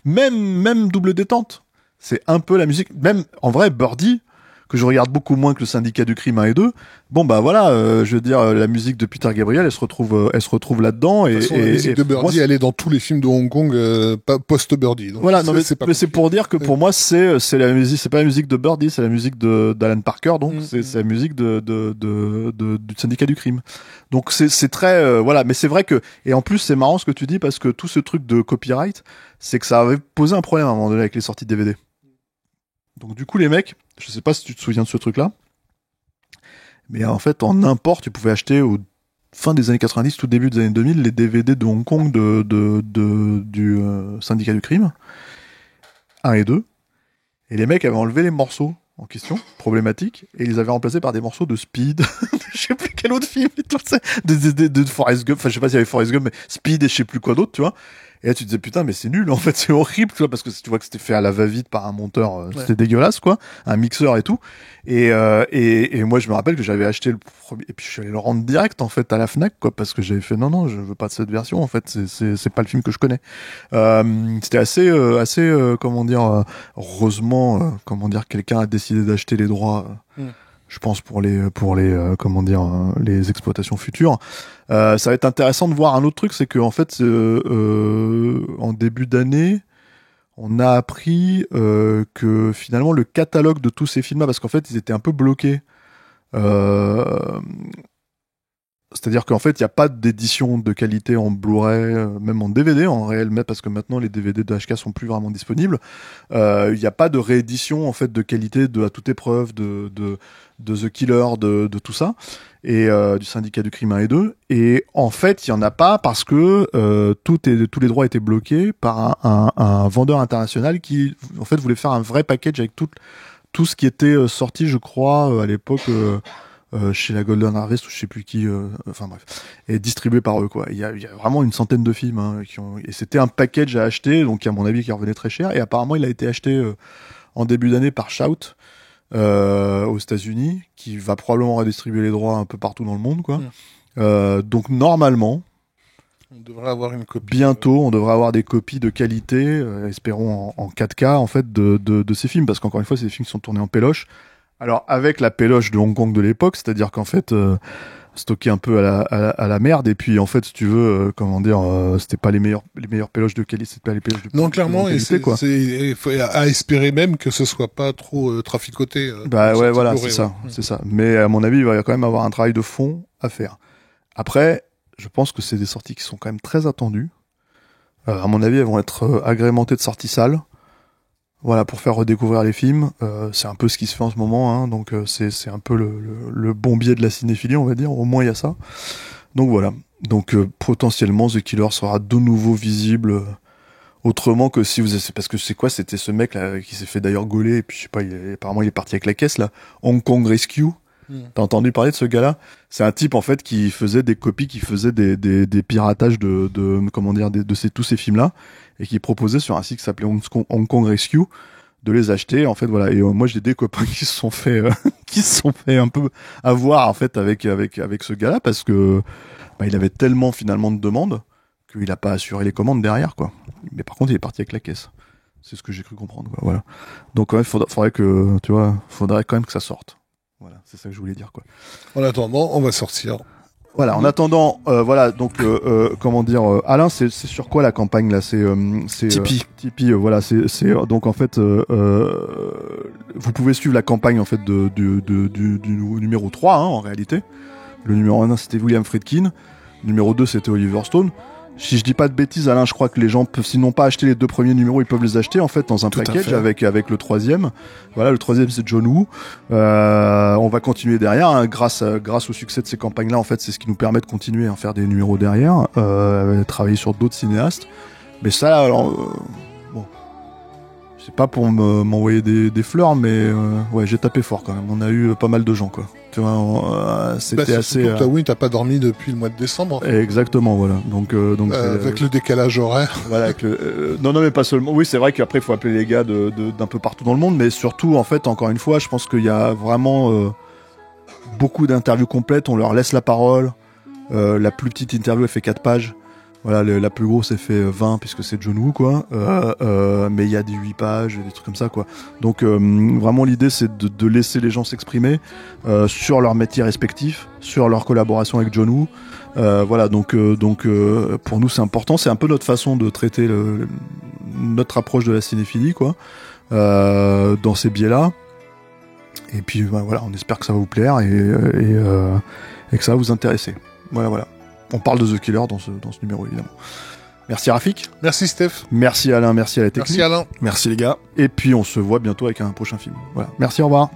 Même Double Détente, c'est un peu la musique, même en vrai, Birdie, que je regarde beaucoup moins que le Syndicat du Crime 1 et 2. Bon, bah voilà, je veux dire, la musique de Peter Gabriel, elle se retrouve là-dedans. De toute façon, la musique de Birdie, elle est dans tous les films de Hong Kong post-Birdie. Voilà, non, mais c'est pour dire que pour moi, c'est la musique, c'est pas la musique de Birdie, c'est la musique d'Alan Parker, donc c'est la musique du Syndicat du Crime. Donc c'est très, voilà, mais c'est vrai que, et en plus, c'est marrant ce que tu dis, parce que tout ce truc de copyright, c'est que ça avait posé un problème à un moment donné avec les sorties DVD. Donc du coup les mecs, je sais pas si tu te souviens de ce truc-là, mais en fait en import tu pouvais acheter au fin des années 90, tout début des années 2000 les DVD de Hong Kong du Syndicat du Crime 1 et 2, et les mecs avaient enlevé les morceaux en question, problématiques, et ils les avaient remplacés par des morceaux de Speed, je sais plus quel autre film, et tout ça, de Forrest Gump, enfin je sais pas s'il y avait Forrest Gump, mais Speed et je sais plus quoi d'autre, tu vois. Et là, tu te disais, putain, mais c'est nul, en fait, c'est horrible, tu vois, parce que tu vois que c'était fait à la va-vite par un monteur, c'était dégueulasse, quoi, un mixeur et tout. Et moi, je me rappelle que j'avais acheté le premier, et puis je suis allé le rendre direct, en fait, à la Fnac, quoi, parce que j'avais fait, non, je veux pas de cette version, en fait, c'est pas le film que je connais. C'était assez, comment dire, heureusement, comment dire, quelqu'un a décidé d'acheter les droits, je pense pour les comment dire, les exploitations futures. Ça va être intéressant de voir un autre truc, c'est que en fait en début d'année on a appris que finalement le catalogue de tous ces films là, parce qu'en fait ils étaient un peu bloqués, c'est-à-dire qu'en fait il n'y a pas d'édition de qualité en Blu-ray, même en DVD en réel, mais parce que maintenant les DVD de HK sont plus vraiment disponibles. Il n'y a pas de réédition en fait de qualité de À toute épreuve, de The Killer, de tout ça, et du Syndicat du crime 1 et 2. Et en fait, il y en a pas parce que tous les droits étaient bloqués par un vendeur international qui en fait voulait faire un vrai package avec tout ce qui était sorti, je crois, à l'époque. Chez la Golden Harvest ou je sais plus qui, enfin bref, et distribué par eux, quoi. Il y a vraiment une centaine de films et c'était un package à acheter, donc à mon avis qui revenait très cher, et apparemment il a été acheté en début d'année par Shout aux États-Unis, qui va probablement redistribuer les droits un peu partout dans le monde, quoi. Donc normalement on devrait avoir une copie. Bientôt, on devrait avoir des copies de qualité, espérons en 4K en fait de ces films, parce qu'encore une fois c'est des films qui sont tournés en péloche. Alors avec la péloche de Hong Kong de l'époque, c'est-à-dire qu'en fait stocké un peu à la merde, et puis en fait si tu veux comment dire, c'était pas les meilleures péloches de qualité, c'était pas les péloches de non clairement, de qualité, quoi. Il faut à espérer même que ce soit pas trop traficoté. Bah ouais, voilà, c'est ça. Mais à mon avis, il va quand même avoir un travail de fond à faire. Après, je pense que c'est des sorties qui sont quand même très attendues. À mon avis, elles vont être agrémentées de sorties salles. Voilà, pour faire redécouvrir les films. C'est un peu ce qui se fait en ce moment, hein, donc c'est un peu le bon biais de la cinéphilie, on va dire. Au moins, il y a ça. Donc voilà. Donc potentiellement, The Killer sera de nouveau visible autrement que si vous... Parce que c'est quoi? C'était ce mec là qui s'est fait d'ailleurs gauler, et puis je sais pas, apparemment il est parti avec la caisse, là. Hong Kong Rescue. T'as entendu parler de ce gars-là? C'est un type en fait qui faisait des copies, qui faisait des piratages de comment dire, tous ces films-là, et qui proposait sur un site qui s'appelait Hong Kong Rescue de les acheter, en fait, voilà. Et moi j'ai des copains qui se sont fait un peu avoir en fait avec ce gars-là, parce que il avait tellement finalement de demandes qu'il a pas assuré les commandes derrière, quoi. Mais par contre il est parti avec la caisse. C'est ce que j'ai cru comprendre, quoi. Voilà. Donc quand même faudrait que, tu vois, faudrait quand même que ça sorte. Voilà, c'est ça que je voulais dire, quoi. En attendant, on va sortir. Voilà, en attendant, voilà, donc comment dire, Alain, c'est sur quoi la campagne là? C'est Tipeee. Tipeee, voilà, c'est donc en fait, vous pouvez suivre la campagne en fait du numéro 3, hein, en réalité. Le numéro 1 c'était William Friedkin, le numéro 2 c'était Oliver Stone. Si je dis pas de bêtises, Alain, je crois que les gens peuvent, s'ils n'ont pas acheté les 2 premiers numéros, ils peuvent les acheter en fait dans un package avec le troisième. Voilà, le troisième c'est John Woo. On va continuer derrière, hein, grâce au succès de ces campagnes-là. En fait, c'est ce qui nous permet de continuer à faire des numéros derrière, travailler sur d'autres cinéastes. Mais ça, alors, bon, c'est pas pour m'envoyer des fleurs, mais ouais, j'ai tapé fort quand même. On a eu pas mal de gens, quoi. Tu vois, c'était assez. Oui, t'as pas dormi depuis le mois de décembre. En fait. Exactement, voilà. Donc avec le décalage horaire. Voilà, avec non, mais pas seulement. Oui, c'est vrai qu'après, il faut appeler les gars d'un peu partout dans le monde, mais surtout, en fait, encore une fois, je pense qu'il y a vraiment beaucoup d'interviews complètes. On leur laisse la parole. La plus petite interview, elle fait 4 pages. Voilà, la plus grosse, elle fait 20, puisque c'est John Woo, quoi. Mais il y a des 8 pages, des trucs comme ça, quoi. Donc, vraiment, l'idée, c'est de laisser les gens s'exprimer sur leur métier respectif, sur leur collaboration avec John Woo. Voilà, donc pour nous, c'est important. C'est un peu notre façon de traiter notre approche de la cinéphilie, quoi, dans ces biais-là. Et puis, voilà, on espère que ça va vous plaire et que ça va vous intéresser. Voilà. On parle de The Killer dans ce numéro, évidemment. Merci Rafik. Merci Steph. Merci Alain, merci à la technique. Merci Alain. Merci les gars. Et puis on se voit bientôt avec un prochain film. Voilà. Merci, au revoir.